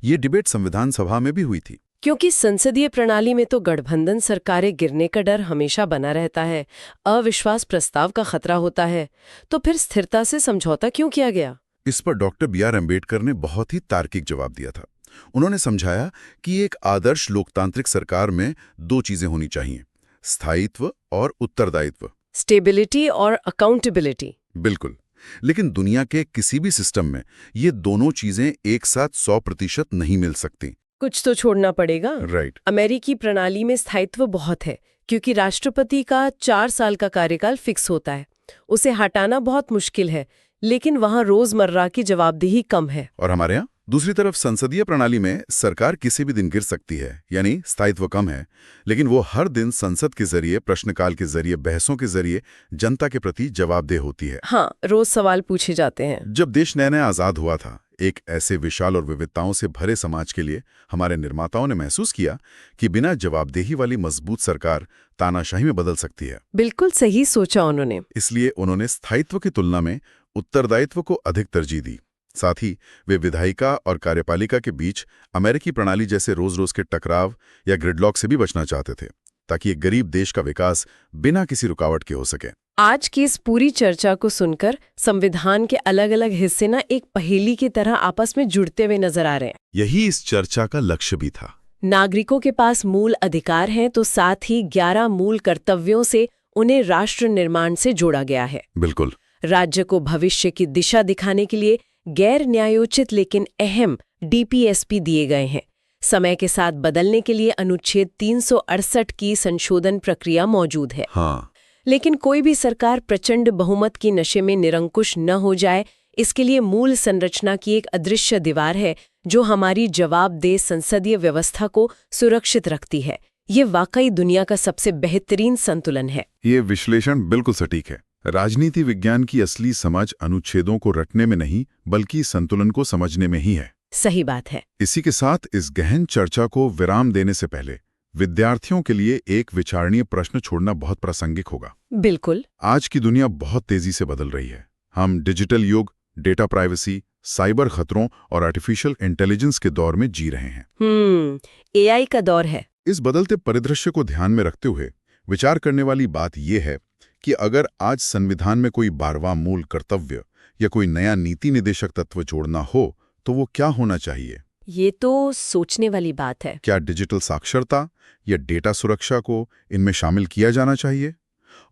ये डिबेट संविधान सभा में भी हुई थी। क्योंकि संसदीय प्रणाली में तो गठबंधन सरकारें गिरने का डर हमेशा बना रहता है, अविश्वास प्रस्ताव का खतरा होता है, तो फिर स्थिरता से समझौता क्यों किया गया? इस पर डॉक्टर B.R. अम्बेडकर ने बहुत ही तार्किक जवाब दिया था। उन्होंने समझाया कि एक आदर्श लोकतांत्रिक सरकार में दो चीजें होनी चाहिए, स्थायित्व और उत्तरदायित्व। स्टेबिलिटी और अकाउंटेबिलिटी। बिल्कुल। लेकिन दुनिया के किसी भी सिस्टम में ये दोनों चीजें एक साथ 100% नहीं मिल सकती। कुछ तो छोड़ना पड़ेगा। राइट। अमेरिकी प्रणाली में स्थायित्व बहुत है, क्योंकि राष्ट्रपति का 4 साल का कार्यकाल फिक्स होता है। उसे हटाना बहुत मुश्किल है, लेकिन वहां रोजमर्रा की जवाबदेही कम है। और हमारे यहाँ दूसरी तरफ संसदीय प्रणाली में सरकार किसी भी दिन गिर सकती है, यानी स्थायित्व कम है, लेकिन वो हर दिन संसद के जरिए, प्रश्नकाल के जरिए, बहसों के जरिए जनता के प्रति जवाबदेह होती है। हाँ, रोज सवाल पूछे जाते हैं। जब देश नया नया आजाद हुआ था, एक ऐसे विशाल और विविधताओं से भरे समाज के लिए हमारे निर्माताओं ने महसूस किया कि बिना जवाबदेही वाली मजबूत सरकार तानाशाही में बदल सकती है। बिल्कुल सही सोचा उन्होंने। इसलिए उन्होंने स्थायित्व की तुलना में उत्तरदायित्व को अधिक तरजीह दी। साथ ही वे विधायिका और कार्यपालिका के बीच अमेरिकी प्रणाली जैसे रोज रोज के टकराव या ग्रिडलॉक से भी बचना चाहते थे, ताकि एक गरीब देश का विकास बिना किसी रुकावट के हो सके। आज की इस पूरी चर्चा को सुनकर संविधान के अलग अलग हिस्से ना एक पहेली की तरह आपस में जुड़ते हुए नजर आ रहे हैं। यही इस चर्चा का लक्ष्य भी था। नागरिकों के पास मूल अधिकार हैं, तो साथ ही 11 मूल कर्तव्यों से उन्हें राष्ट्र निर्माण से जोड़ा गया है। बिल्कुल। राज्य को भविष्य की दिशा दिखाने के लिए गैर न्यायोचित लेकिन अहम DPSP दिए गए हैं। समय के साथ बदलने के लिए अनुच्छेद 368 की संशोधन प्रक्रिया मौजूद है। हाँ। लेकिन कोई भी सरकार प्रचंड बहुमत की नशे में निरंकुश न हो जाए, इसके लिए मूल संरचना की एक अदृश्य दीवार है जो हमारी जवाबदेह संसदीय व्यवस्था को सुरक्षित रखती है। ये वाकई दुनिया का सबसे बेहतरीन संतुलन है। ये विश्लेषण बिल्कुल सटीक है। राजनीति विज्ञान की असली समझ अनुच्छेदों को रटने में नहीं, बल्कि संतुलन को समझने में ही है। सही बात है। इसी के साथ इस गहन चर्चा को विराम देने से पहले विद्यार्थियों के लिए एक विचारणीय प्रश्न छोड़ना बहुत प्रासंगिक होगा। बिल्कुल। आज की दुनिया बहुत तेजी से बदल रही है। हम डिजिटल युग, डेटा प्राइवेसी, साइबर खतरों और आर्टिफिशियल इंटेलिजेंस के दौर में जी रहे हैं। AI का दौर है। इस बदलते परिदृश्य को ध्यान में रखते हुए विचार करने वाली बात यह है कि अगर आज संविधान में कोई 12वां मूल कर्तव्य या कोई नया नीति निदेशक तत्व जोड़ना हो, तो वो क्या होना चाहिए? ये तो सोचने वाली बात है। क्या डिजिटल साक्षरता या डेटा सुरक्षा को इनमें शामिल किया जाना चाहिए?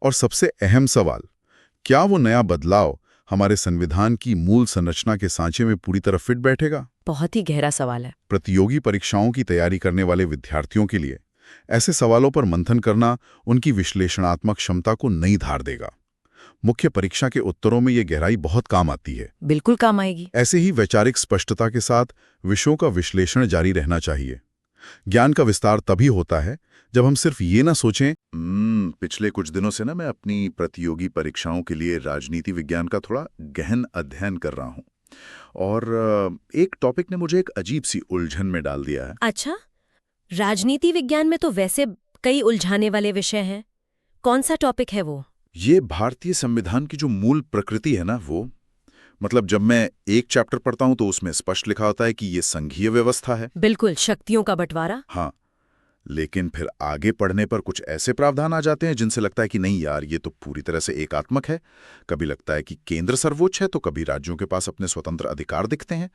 और सबसे अहम सवाल, क्या वो नया बदलाव हमारे संविधान की मूल संरचना के सांचे में पूरी तरह फिट बैठेगा? बहुत ही गहरा सवाल है। प्रतियोगी परीक्षाओं की तैयारी करने वाले विद्यार्थियों के लिए ऐसे सवालों पर मंथन करना उनकी विश्लेषणात्मक क्षमता को नई धार देगा। मुख्य परीक्षा के उत्तरों में ये गहराई बहुत काम आती है। बिल्कुल काम आएगी। ऐसे ही वैचारिक स्पष्टता के साथ विषयों का विश्लेषण जारी रहना चाहिए। ज्ञान का विस्तार तभी होता है जब हम सिर्फ ये ना सोचें, पिछले कुछ दिनों से ना मैं अपनी प्रतियोगी परीक्षाओं के लिए राजनीति विज्ञान का थोड़ा गहन अध्ययन कर रहा हूँ। और एक टॉपिक ने मुझे एक अजीब सी उलझन में डाल दिया है। अच्छा, राजनीति विज्ञान में तो वैसे कई उलझाने वाले विषय हैं। कौन सा टॉपिक है वो? ये भारतीय संविधान की जो मूल प्रकृति है ना, वो मतलब जब मैं एक चैप्टर पढ़ता हूं तो उसमें स्पष्ट लिखा होता है कि ये संघीय व्यवस्था है। बिल्कुल, शक्तियों का बंटवारा। हाँ, लेकिन फिर आगे पढ़ने पर कुछ ऐसे प्रावधान आ जाते हैं जिनसे लगता है कि नहीं यार, ये तो पूरी तरह से एकात्मक है। कभी लगता है कि केंद्र सर्वोच्च है तो कभी राज्यों के पास अपने स्वतंत्र अधिकार दिखते हैं।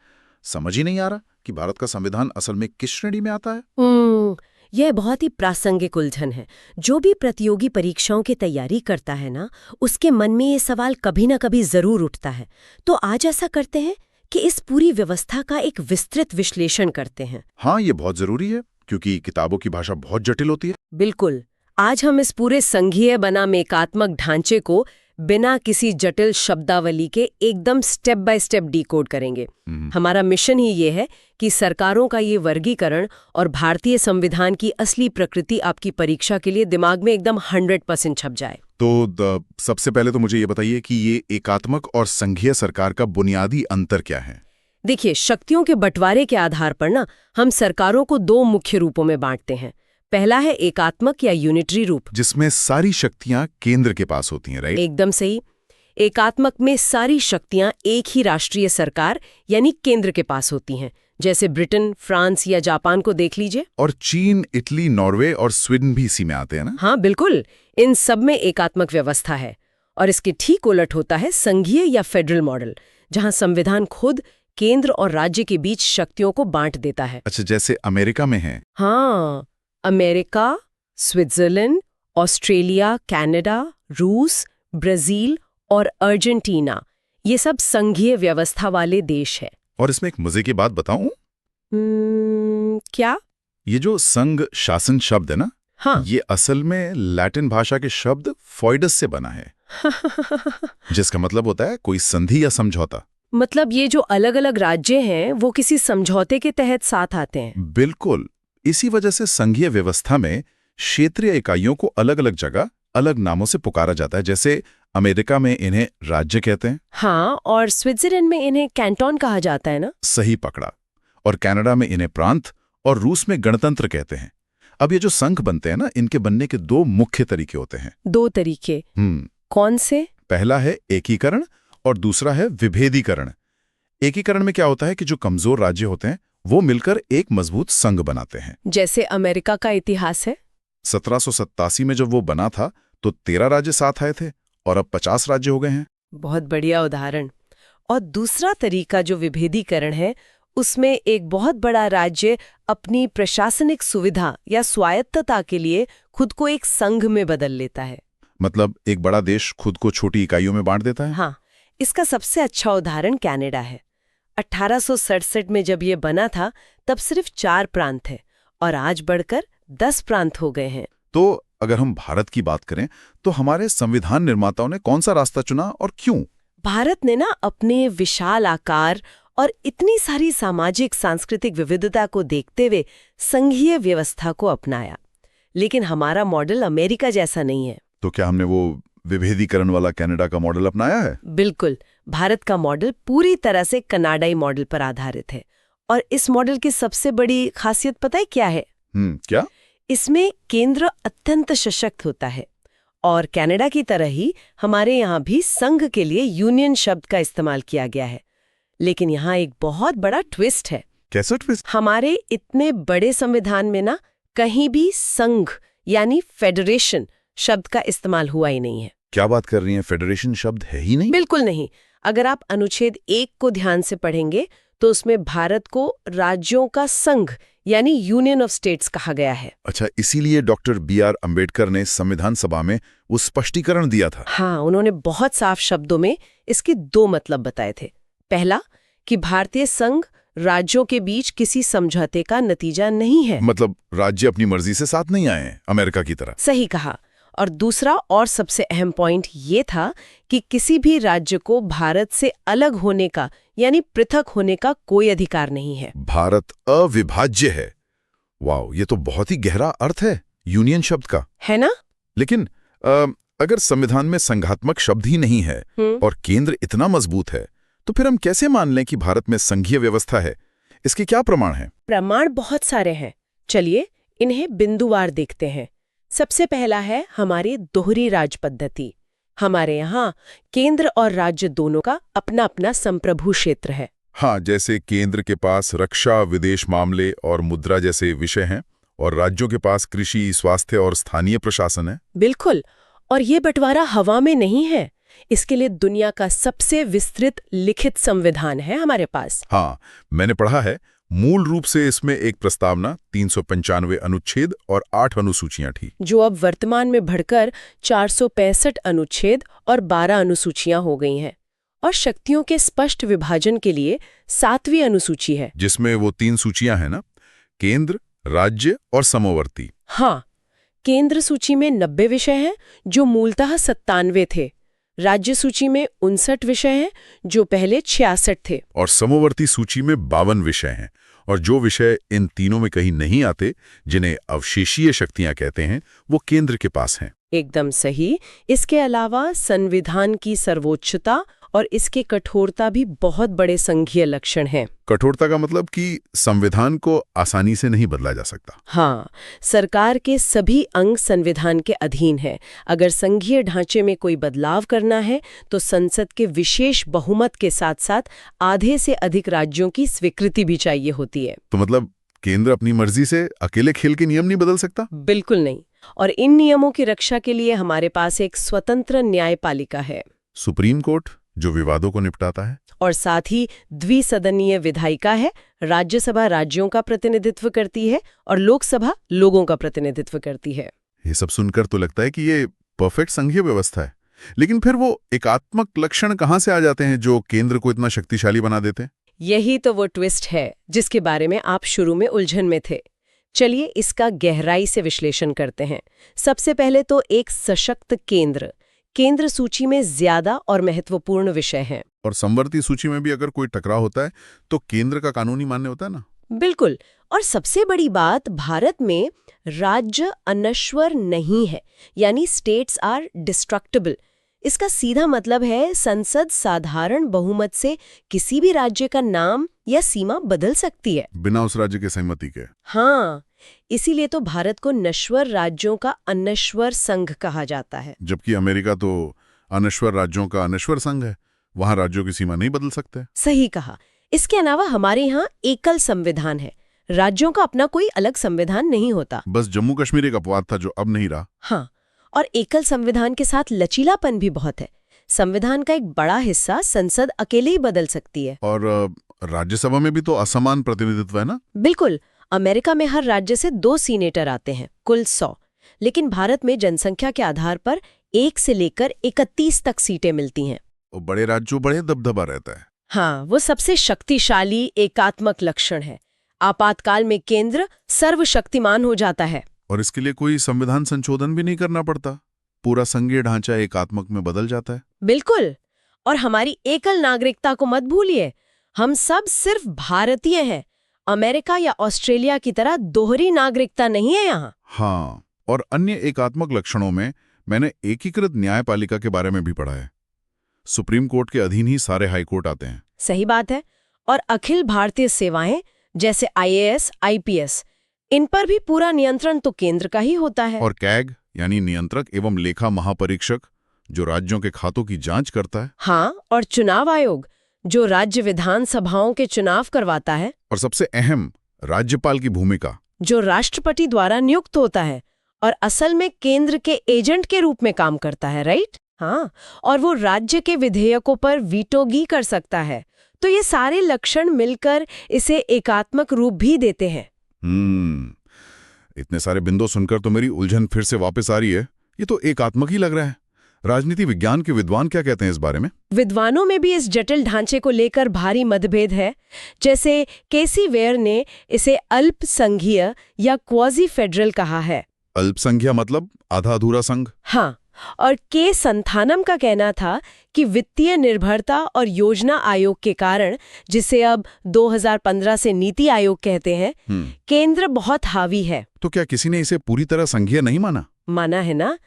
समझ ही नहीं आ रहा कि भारत का संविधान असल में किस श्रेणी में आता है। यह बहुत ही प्रासंगिक उलझन है। जो भी प्रतियोगी परीक्षाओं की तैयारी करता है ना, उसके मन में ये सवाल कभी ना कभी जरूर उठता है। तो आज ऐसा करते हैं कि इस पूरी व्यवस्था का एक विस्तृत विश्लेषण करते हैं। हाँ, ये बहुत जरूरी है क्योंकि किताबों की भाषा बहुत जटिल होती है। बिल्कुल। आज हम इस पूरे संघीय बनाम एकात्मक ढांचे को बिना किसी जटिल शब्दावली के एकदम स्टेप बाय स्टेप डिकोड करेंगे। हमारा मिशन ही ये है कि सरकारों का ये वर्गीकरण और भारतीय संविधान की असली प्रकृति आपकी परीक्षा के लिए दिमाग में एकदम 100% छप जाए। तो सबसे पहले तो मुझे ये बताइए कि ये एकात्मक और संघीय सरकार का बुनियादी अंतर क्या है? देखिए, शक्तियों के बंटवारे के आधार पर ना हम सरकारों को दो मुख्य रूपों में बांटते हैं। पहला है एकात्मक या यूनिटरी रूप, जिसमें सारी शक्तियां केंद्र के पास होती हैं, राइट? एकदम सही। एकात्मक में सारी शक्तियां एक ही राष्ट्रीय सरकार यानी केंद्र के पास होती हैं, जैसे ब्रिटेन, फ्रांस या जापान को देख लीजिए। और चीन, इटली, नॉर्वे और स्वीडन भी इसी में आते हैं ना? हाँ बिल्कुल, इन सब में एकात्मक व्यवस्था है। और इसके ठीक उलट होता है संघीय या फेडरल मॉडल, जहां संविधान खुद केंद्र और राज्य के बीच शक्तियों को बांट देता है। अच्छा, जैसे अमेरिका में है। हाँ, अमेरिका, स्विट्जरलैंड, ऑस्ट्रेलिया, कनाडा, रूस, ब्राजील और अर्जेंटीना, ये सब संघीय व्यवस्था वाले देश है। और इसमें एक मजे की बात बताऊं? क्या? ये जो संघ शासन शब्द है ना, हाँ। ये असल में लैटिन भाषा के शब्द फॉइडस से बना है जिसका मतलब होता है कोई संधि या समझौता। मतलब ये जो अलग अलग राज्य हैं वो किसी समझौते के तहत साथ आते हैं। बिल्कुल। इसी वजह से संघीय व्यवस्था में क्षेत्रीय इकाइयों को अलग अलग जगह अलग नामों से पुकारा जाता है। जैसे अमेरिका में इन्हें राज्य कहते हैं। हाँ, और स्विट्जरलैंड में इन्हें कैंटोन कहा जाता है ना? सही पकड़ा। और कनाडा में इन्हें प्रांत और रूस में गणतंत्र कहते हैं। अब ये जो संघ बनते हैं ना, इनके बनने के दो मुख्य तरीके होते हैं। दो तरीके? कौन से? पहला है एकीकरण और दूसरा है विभेदीकरण। एकीकरण में क्या होता है कि जो कमजोर राज्य होते हैं वो मिलकर एक मजबूत संघ बनाते हैं। जैसे अमेरिका का इतिहास है। 1787 में जब वो बना था तो 13 राज्य साथ आए थे और अब 50 राज्य हो गए हैं। बहुत बढ़िया उदाहरण। और दूसरा तरीका जो विभेदीकरण है, उसमें एक बहुत बड़ा राज्य अपनी प्रशासनिक सुविधा या स्वायत्तता के लिए खुद को एक संघ में बदल लेता है। मतलब एक बड़ा देश खुद को छोटी इकाइयों में बांट देता है? हाँ, इसका सबसे अच्छा उदाहरण कनाडा है। 1867 में जब ये बना था तब सिर्फ 4 प्रांत थे और आज बढ़कर 10 प्रांत हो गए हैं। तो अगर हम भारत की बात करें तो हमारे संविधान निर्माताओं ने कौन सा रास्ता चुना और क्यों? भारत ने ना अपने विशाल आकार और इतनी सारी सामाजिक सांस्कृतिक विविधता को देखते हुए संघीय व्यवस्था को अपनाया। लेकिन हमारा मॉडल अमेरिका जैसा नहीं है। तो क्या हमने वो विभेदीकरण वाला कनाडा का मॉडल अपनाया है? बिल्कुल। भारत का मॉडल पूरी तरह से कनाडाई मॉडल पर आधारित है। और इस मॉडल की सबसे बड़ी खासियत पता है क्या है? क्या? इसमें केंद्र अत्यंत सशक्त होता है और कनाडा की तरह ही हमारे यहाँ भी संघ के लिए यूनियन शब्द का इस्तेमाल किया गया है। लेकिन यहाँ एक बहुत बड़ा ट्विस्ट है। कैसा ट्विस्ट? हमारे इतने बड़े संविधान में ना कहीं भी संघ यानी फेडरेशन शब्द का इस्तेमाल हुआ ही नहीं है। क्या बात कर रही हैं? फेडरेशन शब्द है ही नहीं? बिल्कुल नहीं। अगर आप अनुच्छेद 1 को ध्यान से पढ़ेंगे तो उसमें भारत को राज्यों का संघ यानी यूनियन ऑफ स्टेट्स कहा गया है। अच्छा, इसीलिए डॉक्टर B.R. अम्बेडकर ने संविधान सभा में वो स्पष्टीकरण दिया था। हाँ, उन्होंने बहुत साफ शब्दों में इसके 2 मतलब बताए थे। पहला कि भारतीय संघ राज्यों के बीच किसी समझौते का नतीजा नहीं है। मतलब राज्य अपनी मर्जी से साथ नहीं आए अमेरिका की तरह। सही कहा। और दूसरा और सबसे अहम पॉइंट ये था कि किसी भी राज्य को भारत से अलग होने का यानी पृथक होने का कोई अधिकार नहीं है। भारत अविभाज्य है। वाह, ये तो बहुत ही गहरा अर्थ है यूनियन शब्द का, है ना? लेकिन अगर संविधान में संघात्मक शब्द ही नहीं है और केंद्र इतना मजबूत है तो फिर हम कैसे मान लें कि भारत में संघीय व्यवस्था है? इसके क्या प्रमाण हैं? प्रमाण बहुत सारे हैं। चलिए इन्हें बिंदुवार देखते हैं। सबसे पहला है हमारी दोहरी राज पद्धति। हमारे यहाँ केंद्र और राज्य दोनों का अपना अपना संप्रभु क्षेत्र है। हाँ, जैसे केंद्र के पास रक्षा, विदेश मामले और मुद्रा जैसे विषय हैं और राज्यों के पास कृषि, स्वास्थ्य और स्थानीय प्रशासन है। बिल्कुल। और ये बंटवारा हवा में नहीं है। इसके लिए दुनिया का सबसे विस्तृत लिखित संविधान है हमारे पास। हाँ, मैंने पढ़ा है। मूल रूप से इसमें एक प्रस्तावना, 395 अनुच्छेद और 8 अनुसूचियां थी, जो अब वर्तमान में बढ़कर 465 अनुच्छेद और 12 अनुसूचियां हो गई हैं। और शक्तियों के स्पष्ट विभाजन के लिए 7वीं अनुसूची है, जिसमें वो 3 सूचियां हैं ना, केंद्र, राज्य और समवर्ती। हाँ, केंद्र सूची में 90 विषय हैं जो मूलतः 97 थे। राज्य सूची में 59 विषय हैं जो पहले 66 थे। और समवर्ती सूची में 52 विषय हैं। और जो विषय इन तीनों में कहीं नहीं आते, जिन्हें अवशेषीय शक्तियां कहते हैं, वो केंद्र के पास हैं। एकदम सही। इसके अलावा संविधान की सर्वोच्चता और इसके कठोरता भी बहुत बड़े संघीय लक्षण हैं। कठोरता का मतलब कि संविधान को आसानी से नहीं बदला जा सकता। हाँ, सरकार के सभी अंग संविधान के अधीन है। अगर संघीय ढांचे में कोई बदलाव करना है तो संसद के विशेष बहुमत के साथ साथ आधे से अधिक राज्यों की स्वीकृति भी चाहिए होती है। तो मतलब केंद्र अपनी मर्जी से अकेले खेल के नियम नहीं बदल सकता? बिल्कुल नहीं। और इन नियमों की रक्षा के लिए हमारे पास एक स्वतंत्र न्यायपालिका है, सुप्रीम कोर्ट, जो विवादों को निपटाता है। और साथ ही द्विसदनीय विधायिका है। राज्यसभा राज्यों का प्रतिनिधित्व करती है और लोकसभा लोगों का प्रतिनिधित्व करती है। ये सब सुनकर तो लगता है कि ये परफेक्ट संघीय व्यवस्था है। लेकिन फिर वो एकात्मक लक्षण कहाँ से आ जाते हैं जो केंद्र को इतना शक्तिशाली बना देते हैं? यही तो वो ट्विस्ट है जिसके बारे में आप शुरू में उलझन में थे। चलिए इसका गहराई से विश्लेषण करते हैं। सबसे पहले तो एक सशक्त केंद्र सूची में ज्यादा और महत्वपूर्ण विषय हैं। और समवर्ती सूची में भी अगर कोई टकराव होता है तो केंद्र का कानूनी मान्य होता है ना? बिल्कुल। और सबसे बड़ी बात, भारत में राज्य अनश्वर नहीं है, यानी स्टेट्स आर डिस्ट्रक्टिबल। इसका सीधा मतलब है संसद साधारण बहुमत से किसी भी राज्य का नाम या सीमा बदल सकती है, बिना उस राज्य की सहमति के। हाँ, इसीलिए तो भारत को नश्वर राज्यों का अनश्वर संघ कहा जाता है। जबकि अमेरिका तो अनश्वर राज्यों का अनश्वर संघ है, वहां राज्यों की सीमा नहीं बदल सकते। सही कहा। इसके अलावा हमारे यहाँ एकल संविधान है। राज्यों का अपना कोई अलग संविधान नहीं होता। बस जम्मू कश्मीर एक अपवाद था जो अब नहीं रहा। हाँ, और एकल संविधान के साथ लचीलापन भी बहुत है। संविधान का एक बड़ा हिस्सा संसद अकेले ही बदल सकती है। और राज्यसभा में भी तो असमान प्रतिनिधित्व है ना? बिल्कुल। अमेरिका में हर राज्य से 2 सीनेटर आते हैं, कुल 100। लेकिन भारत में जनसंख्या के आधार पर 1 से लेकर 31 तक सीटें मिलती हैं। और बड़े राज्यों बड़े दबदबा रहता है। हाँ, वो सबसे शक्तिशाली एकात्मक लक्षण है। आपातकाल में केंद्र सर्वशक्तिमान हो जाता है। और इसके लिए कोई संविधान संशोधन भी नहीं करना पड़ता, पूरा संघीय ढांचा एकात्मक में बदल जाता है। बिल्कुल। और हमारी एकल नागरिकता को मत भूलिए, हम सब सिर्फ भारतीय हैं। अमेरिका या ऑस्ट्रेलिया की तरह दोहरी नागरिकता नहीं है यहाँ। हाँ, और अन्य एकात्मक लक्षणों में मैंने एकीकृत न्यायपालिका के बारे में भी पढ़ा है। सुप्रीम कोर्ट के अधीन ही सारे हाई कोर्ट आते हैं। सही बात है। और अखिल भारतीय सेवाएं जैसे IAS, IPS, इन पर भी पूरा नियंत्रण तो केंद्र का ही होता है। और कैग यानी नियंत्रक एवं लेखा महापरीक्षक, जो राज्यों के खातों की जांच करता है। हाँ, और चुनाव आयोग, जो राज्य विधानसभाओं के चुनाव करवाता है। और सबसे अहम, राज्यपाल की भूमिका, जो राष्ट्रपति द्वारा नियुक्त होता है और असल में केंद्र के एजेंट के रूप में काम करता है, राइट? हाँ, और वो राज्य के विधेयकों पर वीटोगी कर सकता है। तो ये सारे लक्षण मिलकर इसे एकात्मक रूप भी देते हैं। इतने सारे बिंदु सुनकर तो मेरी उलझन फिर से वापस आ रही है। ये तो एकात्मक ही लग रहा है। राजनीति विज्ञान के विद्वान क्या कहते हैं इस बारे में? विद्वानों में भी इस जटिल ढांचे को लेकर भारी मतभेद है। जैसे केसी वेयर ने इसे अल्पसंघीय या क्वाजी फेडरल कहा है। अल्पसंख्या मतलब आधा अधूरा संघ? हाँ, और के संथानम का कहना था कि वित्तीय निर्भरता और योजना आयोग के कारण, जिसे अब 2015 से नीति आयोग कहते हैं, केंद्र बहुत हावी है। तो क्या किसी ने इसे पूरी तरह संघीय नहीं माना? माना है ना।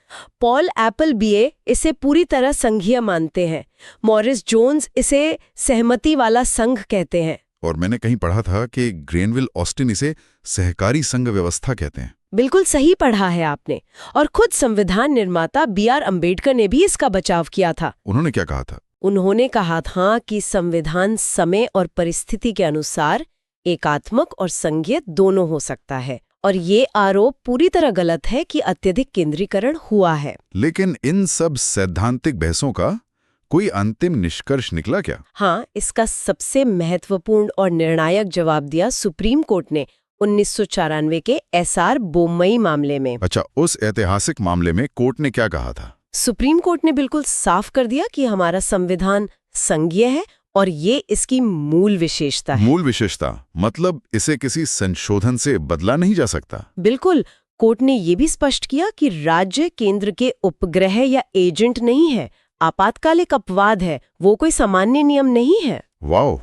पॉल एपल बीए इसे पूरी तरह संघीय मानते हैं। मॉरिस जोन्स इसे सहमति वाला संघ कहते हैं। और मैंने कहीं पढ़ा था कि ग्रेनविल ऑस्टिन इसे सहकारी संघ व्यवस्था कहते हैं। बिल्कुल सही पढ़ा है आपने। और खुद संविधान निर्माता B.R. अम्बेडकर ने भी इसका बचाव किया था। उन्होंने क्या कहा था? उन्होंने कहा था कि संविधान समय और परिस्थिति के अनुसार एकात्मक और संघीय दोनों हो सकता है, और ये आरोप पूरी तरह गलत है कि अत्यधिक केंद्रीकरण हुआ है। लेकिन इन सब सैद्धांतिक बहसों का कोई अंतिम निष्कर्ष निकला क्या? हाँ, इसका सबसे महत्वपूर्ण और निर्णायक जवाब दिया सुप्रीम कोर्ट ने 1994 के एसआर बोम्मई मामले में। अच्छा, उस ऐतिहासिक मामले में कोर्ट ने क्या कहा था? सुप्रीम कोर्ट ने बिल्कुल साफ कर दिया कि हमारा संविधान संघीय है और ये इसकी मूल विशेषता है। मूल विशेषता मतलब इसे किसी संशोधन से बदला नहीं जा सकता? बिल्कुल। कोर्ट ने ये भी स्पष्ट किया कि राज्य केंद्र के उपग्रह या एजेंट नहीं है, आपातकालिक अपवाद है, वो कोई सामान्य नियम नहीं है। वाओ!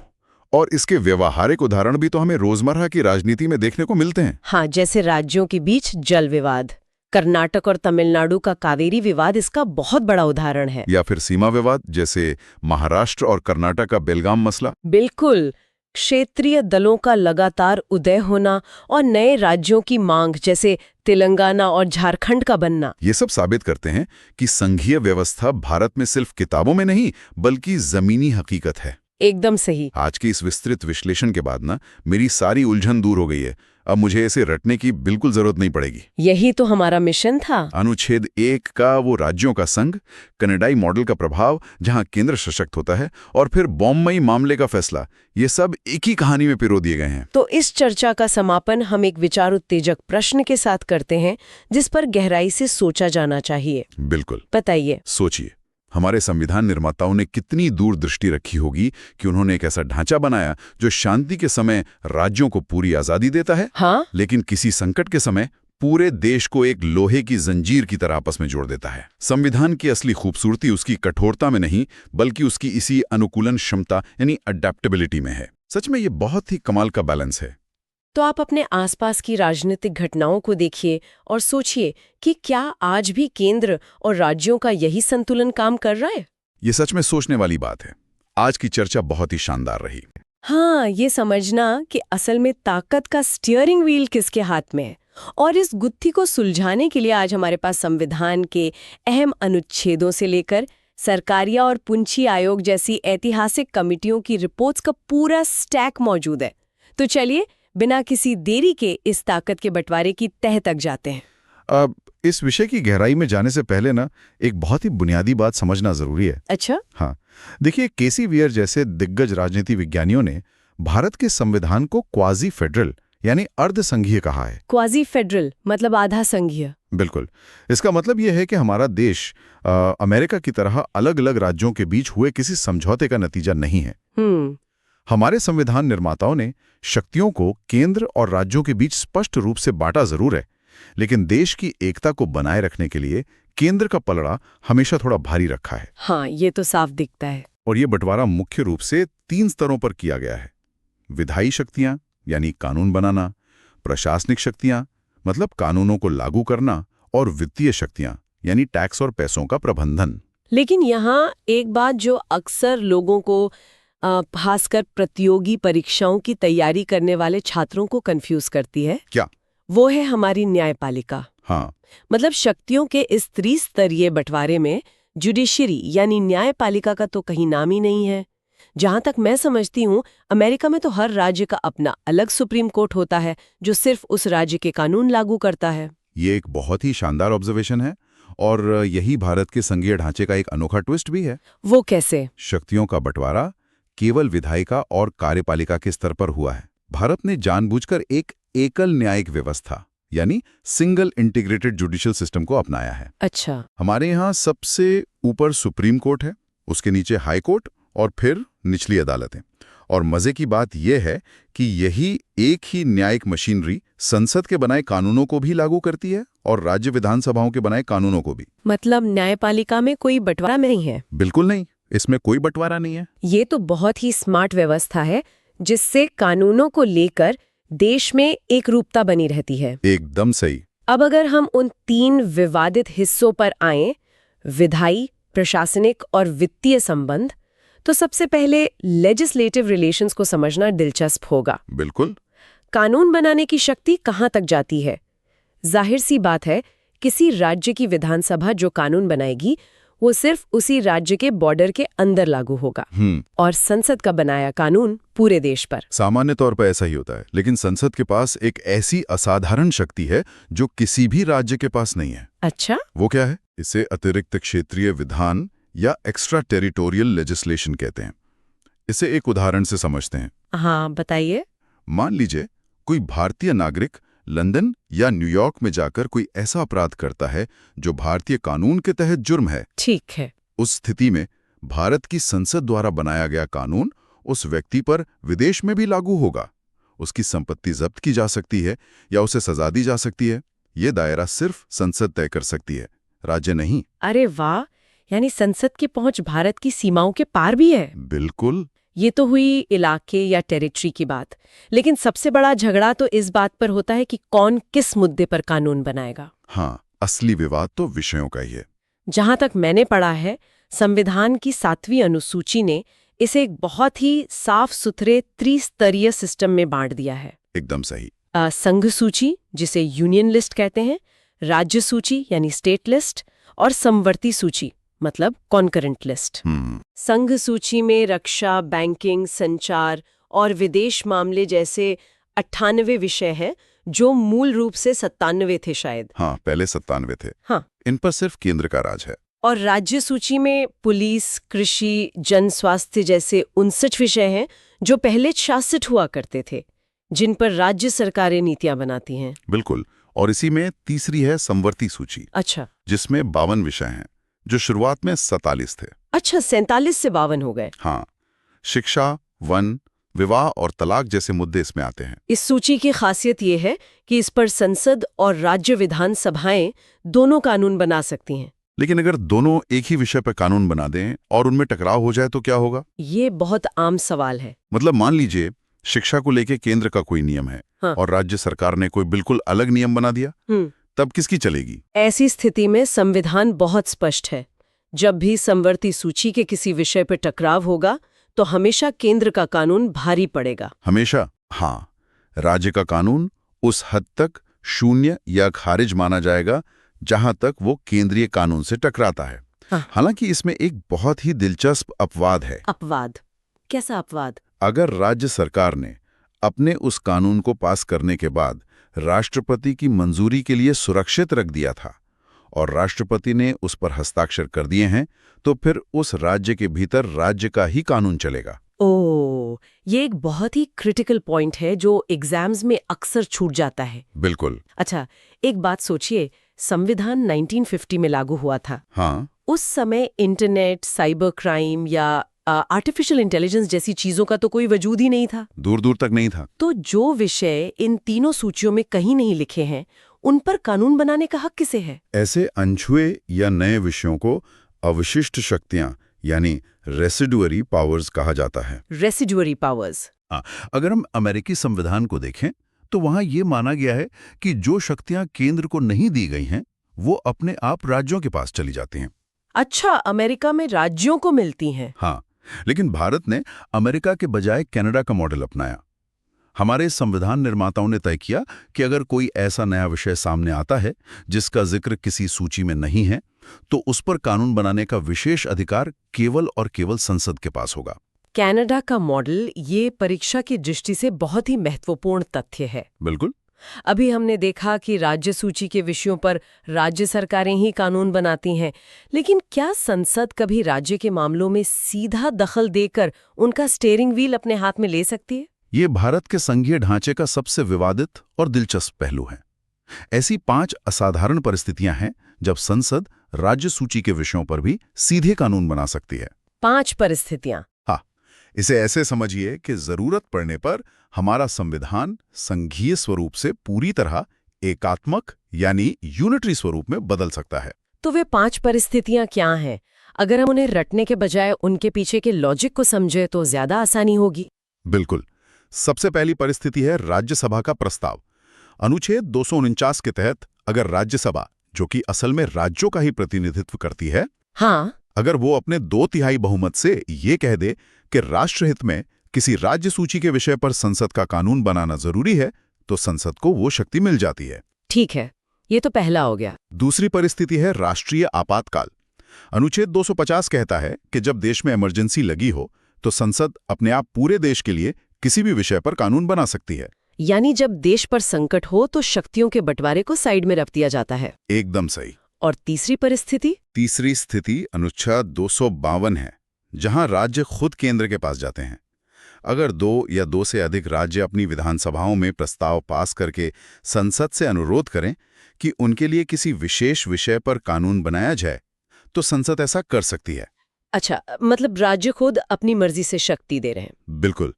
और इसके व्यवहारिक उदाहरण भी तो हमें रोजमर्रा की राजनीति में देखने को मिलते हैं। हाँ, जैसे राज्यों के बीच जल विवाद। कर्नाटक और तमिलनाडु का कावेरी विवाद इसका बहुत बड़ा उदाहरण है। या फिर सीमा विवाद, जैसे महाराष्ट्र और कर्नाटक का बेलगाम मसला। बिल्कुल। क्षेत्रीय दलों का लगातार उदय होना और नए राज्यों की मांग, जैसे तेलंगाना और झारखंड का बनना, ये सब साबित करते हैं कि संघीय व्यवस्था भारत में सिर्फ किताबों में नहीं बल्कि जमीनी हकीकत है। एकदम सही। आज के इस विस्तृत विश्लेषण के बाद ना मेरी सारी उलझन दूर हो गई है। अब मुझे इसे रटने की बिल्कुल जरूरत नहीं पड़ेगी। यही तो हमारा मिशन था। अनुच्छेद 1 का वो राज्यों का संघ, कनाडाई मॉडल का प्रभाव जहां केंद्र सशक्त होता है, और फिर बॉम्बई मामले का फैसला, ये सब एक ही कहानी में पिरो दिए गए हैं। तो इस चर्चा का समापन हम एक विचार उत्तेजक प्रश्न के साथ करते हैं, जिस पर गहराई से सोचा जाना चाहिए। बिल्कुल। बताइए। सोचिए, हमारे संविधान निर्माताओं ने कितनी दूरदृष्टि रखी होगी कि उन्होंने एक ऐसा ढांचा बनाया जो शांति के समय राज्यों को पूरी आजादी देता है, हाँ? लेकिन किसी संकट के समय पूरे देश को एक लोहे की जंजीर की तरह आपस में जोड़ देता है। संविधान की असली खूबसूरती उसकी कठोरता में नहीं बल्कि उसकी इसी अनुकूलन क्षमता यानी अडेप्टेबिलिटी में है। सच में ये बहुत ही कमाल का बैलेंस है। तो आप अपने आसपास की राजनीतिक घटनाओं को देखिए और सोचिए कि क्या आज भी केंद्र और राज्यों का यही संतुलन काम कर रहा है? ये सच में सोचने वाली बात है। आज की चर्चा बहुत ही शानदार रही। हाँ, ये समझना कि असल में ताकत का स्टीयरिंग व्हील किसके हाथ में है, और इस गुत्थी को सुलझाने के लिए आज हमारे पास संविधान के अहम अनुच्छेदों से लेकर सरकारिया और पुंछी आयोग जैसी ऐतिहासिक कमिटियों की रिपोर्ट्स का पूरा स्टैक मौजूद है। तो चलिए बिना किसी देरी के इस ताकत के बंटवारे की तह तक जाते हैं। अब इस विषय की गहराई में जाने से पहले ना एक बहुत ही बुनियादी बात समझना जरूरी है। अच्छा? हाँ, देखिए, केसी वियर जैसे दिग्गज राजनीति विज्ञानियों ने भारत के संविधान को क्वाजी फेडरल यानी अर्ध संघीय कहा है। क्वाजी फेडरल मतलब आधा संघीय? बिल्कुल। इसका मतलब यह है कि हमारा देश अमेरिका की तरह अलग अलग राज्यों के बीच हुए किसी समझौते का नतीजा नहीं है। हमारे संविधान निर्माताओं ने शक्तियों को केंद्र और राज्यों के बीच स्पष्ट रूप से बांटा जरूर है, लेकिन देश की एकता को बनाए रखने के लिए केंद्र का पलड़ा हमेशा थोड़ा भारी रखा है। हाँ, ये तो साफ दिखता है। और ये बंटवारा मुख्य रूप से 3 स्तरों पर किया गया है। विधायी शक्तियां यानी कानून बनाना, प्रशासनिक शक्तियां मतलब कानूनों को लागू करना, और वित्तीय शक्तियां यानी टैक्स और पैसों का प्रबंधन। लेकिन यहाँ एक बात जो अक्सर लोगों को, खासकर प्रतियोगी परीक्षाओं की तैयारी करने वाले छात्रों को कंफ्यूज करती है। क्या? वो है हमारी न्यायपालिका। हाँ, मतलब शक्तियों के इस त्रिस्तरीय बंटवारे में जुडिशरी यानी न्यायपालिका का तो कहीं नाम ही नहीं है। जहां तक मैं समझती हूँ, अमेरिका में तो हर राज्य का अपना अलग सुप्रीम कोर्ट होता है जो सिर्फ उस राज्य के कानून लागू करता है। ये एक बहुत ही शानदार ऑब्जर्वेशन है, और यही भारत के संघीय ढांचे का एक अनोखा ट्विस्ट भी है। वो कैसे? शक्तियों का बंटवारा केवल विधायिका और कार्यपालिका के स्तर पर हुआ है। भारत ने जानबूझकर एक एकल न्यायिक व्यवस्था यानी सिंगल इंटीग्रेटेड जुडिशियल सिस्टम को अपनाया है। अच्छा। हमारे यहाँ सबसे ऊपर सुप्रीम कोर्ट है, उसके नीचे हाई कोर्ट और फिर निचली अदालतें। और मजे की बात यह है कि यही एक ही न्यायिक मशीनरी संसद के बनाए कानूनों को भी लागू करती है और राज्य विधानसभाओं के बनाए कानूनों को भी। मतलब न्यायपालिका में कोई बंटवारा नहीं है? बिल्कुल नहीं, इसमें कोई बंटवारा नहीं है। ये तो बहुत ही स्मार्ट व्यवस्था है, जिससे कानूनों को लेकर देश में एक रूपता बनी रहती है। एकदम सही। अब अगर हम उन 3 विवादित हिस्सों पर आएं, विधायी, प्रशासनिक और वित्तीय संबंध, तो सबसे पहले लेजिस्लेटिव रिलेशंस को समझना दिलचस्प होगा। बिल्कुल। कानून बनाने की शक्ति कहाँ तक जाती है? जाहिर सी बात है, किसी राज्य की विधानसभा जो कानून बनाएगी वो सिर्फ उसी राज्य के बॉर्डर के अंदर लागू होगा, और संसद का बनाया कानून पूरे देश पर। सामान्य तौर पर ऐसा ही होता है, लेकिन संसद के पास एक ऐसी असाधारण शक्ति है जो किसी भी राज्य के पास नहीं है। अच्छा, वो क्या है? इसे अतिरिक्त क्षेत्रीय विधान या एक्स्ट्रा टेरिटोरियल लेजिस्लेशन कहते हैं। इसे एक उदाहरण से समझते हैं। हाँ, बताइए। मान लीजिए कोई भारतीय नागरिक लंदन या न्यूयॉर्क में जाकर कोई ऐसा अपराध करता है जो भारतीय कानून के तहत जुर्म है। ठीक है। उस स्थिति में भारत की संसद द्वारा बनाया गया कानून उस व्यक्ति पर विदेश में भी लागू होगा। उसकी संपत्ति जब्त की जा सकती है या उसे सजा दी जा सकती है। ये दायरा सिर्फ संसद तय कर सकती है, राज्य नहीं। अरे वाह, यानी संसद की पहुंच भारत की सीमाओं के पार भी है। बिल्कुल। ये तो हुई इलाके या टेरिटरी की बात, लेकिन सबसे बड़ा झगड़ा तो इस बात पर होता है कि कौन किस मुद्दे पर कानून बनाएगा। हाँ, असली विवाद तो विषयों का ही है। जहां तक मैंने पढ़ा है, संविधान की 7वीं अनुसूची ने इसे एक बहुत ही साफ सुथरे त्रिस्तरीय सिस्टम में बांट दिया है। एकदम सही। संघ सूची, जिसे यूनियन लिस्ट कहते हैं, राज्य सूची यानी स्टेट लिस्ट, और समवर्ती सूची मतलब कॉन्करेंट लिस्ट। संघ सूची में रक्षा, बैंकिंग, संचार और विदेश मामले जैसे 98 विषय हैं, जो मूल रूप से 97 थे शायद। हाँ, पहले 97 थे। हाँ, इन पर सिर्फ केंद्र का राज है। और राज्य सूची में पुलिस, कृषि, जन स्वास्थ्य जैसे 59 विषय हैं, जो पहले शासित हुआ करते थे, जिन पर राज्य सरकारें नीतियां बनाती हैं। बिल्कुल। और इसी में तीसरी है समवर्ती सूची। अच्छा, जिसमें 52 विषय हैं, जो शुरुआत में 47 थे। अच्छा, 47 से 52 हो गए। हाँ, शिक्षा, वन, विवाह और तलाक जैसे मुद्दे इसमें आते हैं। इस सूची की खासियत ये है कि इस पर संसद और राज्य विधानसभाएं दोनों कानून बना सकती हैं। लेकिन अगर दोनों एक ही विषय पर कानून बना दें और उनमें टकराव हो जाए तो क्या होगा? ये बहुत आम सवाल है। मतलब मान लीजिए शिक्षा को लेके केंद्र का कोई नियम है, हाँ, और राज्य सरकार ने कोई बिल्कुल अलग नियम बना दिया, तब किसकी चलेगी? ऐसी स्थिति में संविधान बहुत स्पष्ट है। जब भी समवर्ती सूची के किसी विषय पर टकराव होगा तो हमेशा केंद्र का कानून भारी पड़ेगा। हमेशा? हाँ, राज्य का कानून उस हद तक शून्य या खारिज माना जाएगा जहां तक वो केंद्रीय कानून से टकराता है। हाँ। हालांकि इसमें एक बहुत ही दिलचस्प अपवाद है। अपवाद? कैसा अपवाद? अगर राज्य सरकार ने अपने उस कानून को पास करने के बाद राष्ट्रपति की मंजूरी के लिए सुरक्षित रख दिया था और राष्ट्रपति ने उस पर हस्ताक्षर कर दिए हैं, तो फिर उस राज्य के भीतर राज्य का ही कानून चलेगा। ओह, ये एक बहुत ही क्रिटिकल पॉइंट है जो एग्जाम्स में अक्सर छूट जाता है। बिल्कुल। अच्छा, एक बात सोचिए, संविधान 1950 में लागू हुआ था। हाँ। उस समय इंटरनेट, साइबर क्राइम या आर्टिफिशियल इंटेलिजेंस जैसी चीजों का तो कोई वजूद ही नहीं था। दूर दूर तक नहीं था। तो जो विषय इन तीनों सूचियों में कहीं नहीं लिखे हैं, उन पर कानून बनाने का हक किसे है? ऐसे अनछुए या नए विषयों को अवशिष्ट शक्तियां यानी रेसिडुअरी पावर्स कहा जाता है। Residuary powers? अगर हम अमेरिकी संविधान को देखें तो वहां ये माना गया है कि जो शक्तियां केंद्र को नहीं दी गई हैं, वो अपने आप राज्यों के पास चली जाती हैं। अच्छा, अमेरिका में राज्यों को मिलती हैं। हाँ, लेकिन भारत ने अमेरिका के बजाय कनाडा का मॉडल अपनाया। हमारे संविधान निर्माताओं ने तय किया कि अगर कोई ऐसा नया विषय सामने आता है जिसका जिक्र किसी सूची में नहीं है, तो उस पर कानून बनाने का विशेष अधिकार केवल और केवल संसद के पास होगा। कनाडा का मॉडल ये परीक्षा की दृष्टि से बहुत ही महत्वपूर्ण तथ्य है। बिल्कुल। अभी हमने देखा कि राज्य सूची के विषयों पर राज्य सरकारें ही कानून बनाती हैं, लेकिन क्या संसद कभी राज्य के मामलों में सीधा दखल देकर उनका स्टीयरिंग व्हील अपने हाथ में ले सकती है? ये भारत के संघीय ढांचे का सबसे विवादित और दिलचस्प पहलू है। ऐसी 5 असाधारण परिस्थितियां हैं जब संसद राज्य सूची के विषयों पर भी सीधे कानून बना सकती है। 5 परिस्थितियां? हाँ, इसे ऐसे समझिए कि जरूरत पड़ने पर हमारा संविधान संघीय स्वरूप से पूरी तरह एकात्मक यानी यूनिटरी स्वरूप में बदल सकता है। तो वे 5 परिस्थितियां क्या हैं? अगर हम उन्हें रटने के बजाय उनके पीछे के लॉजिक को समझे तो ज्यादा आसानी होगी। बिल्कुल। सबसे पहली परिस्थिति है राज्यसभा का प्रस्ताव। अनुच्छेद 249 के तहत अगर राज्यसभा, जो कि असल में राज्यों का ही प्रतिनिधित्व करती है, हाँ, अगर वो अपने 2/3 बहुमत से ये कह दे कि राष्ट्रहित में किसी राज्य सूची के विषय पर संसद का कानून बनाना जरूरी है, तो संसद को वो शक्ति मिल जाती है। ठीक है, ये तो पहला हो गया। दूसरी परिस्थिति है राष्ट्रीय आपातकाल। अनुच्छेद 250 कहता है कि जब देश में इमरजेंसी लगी हो तो संसद अपने आप पूरे देश के लिए किसी भी विषय पर कानून बना सकती है। यानी जब देश पर संकट हो तो शक्तियों के बंटवारे को साइड में रख दिया जाता है। एकदम सही। और तीसरी परिस्थिति? तीसरी स्थिति अनुच्छेद 252 है, जहां राज्य खुद केंद्र के पास जाते हैं। अगर 2 या 2 से अधिक राज्य अपनी विधानसभाओं में प्रस्ताव पास करके संसद से अनुरोध करें कि उनके लिए किसी विशेष विषय पर कानून बनाया जाए, तो संसद ऐसा कर सकती है। अच्छा, मतलब राज्य खुद अपनी मर्जी से शक्ति दे रहे हैं। बिल्कुल।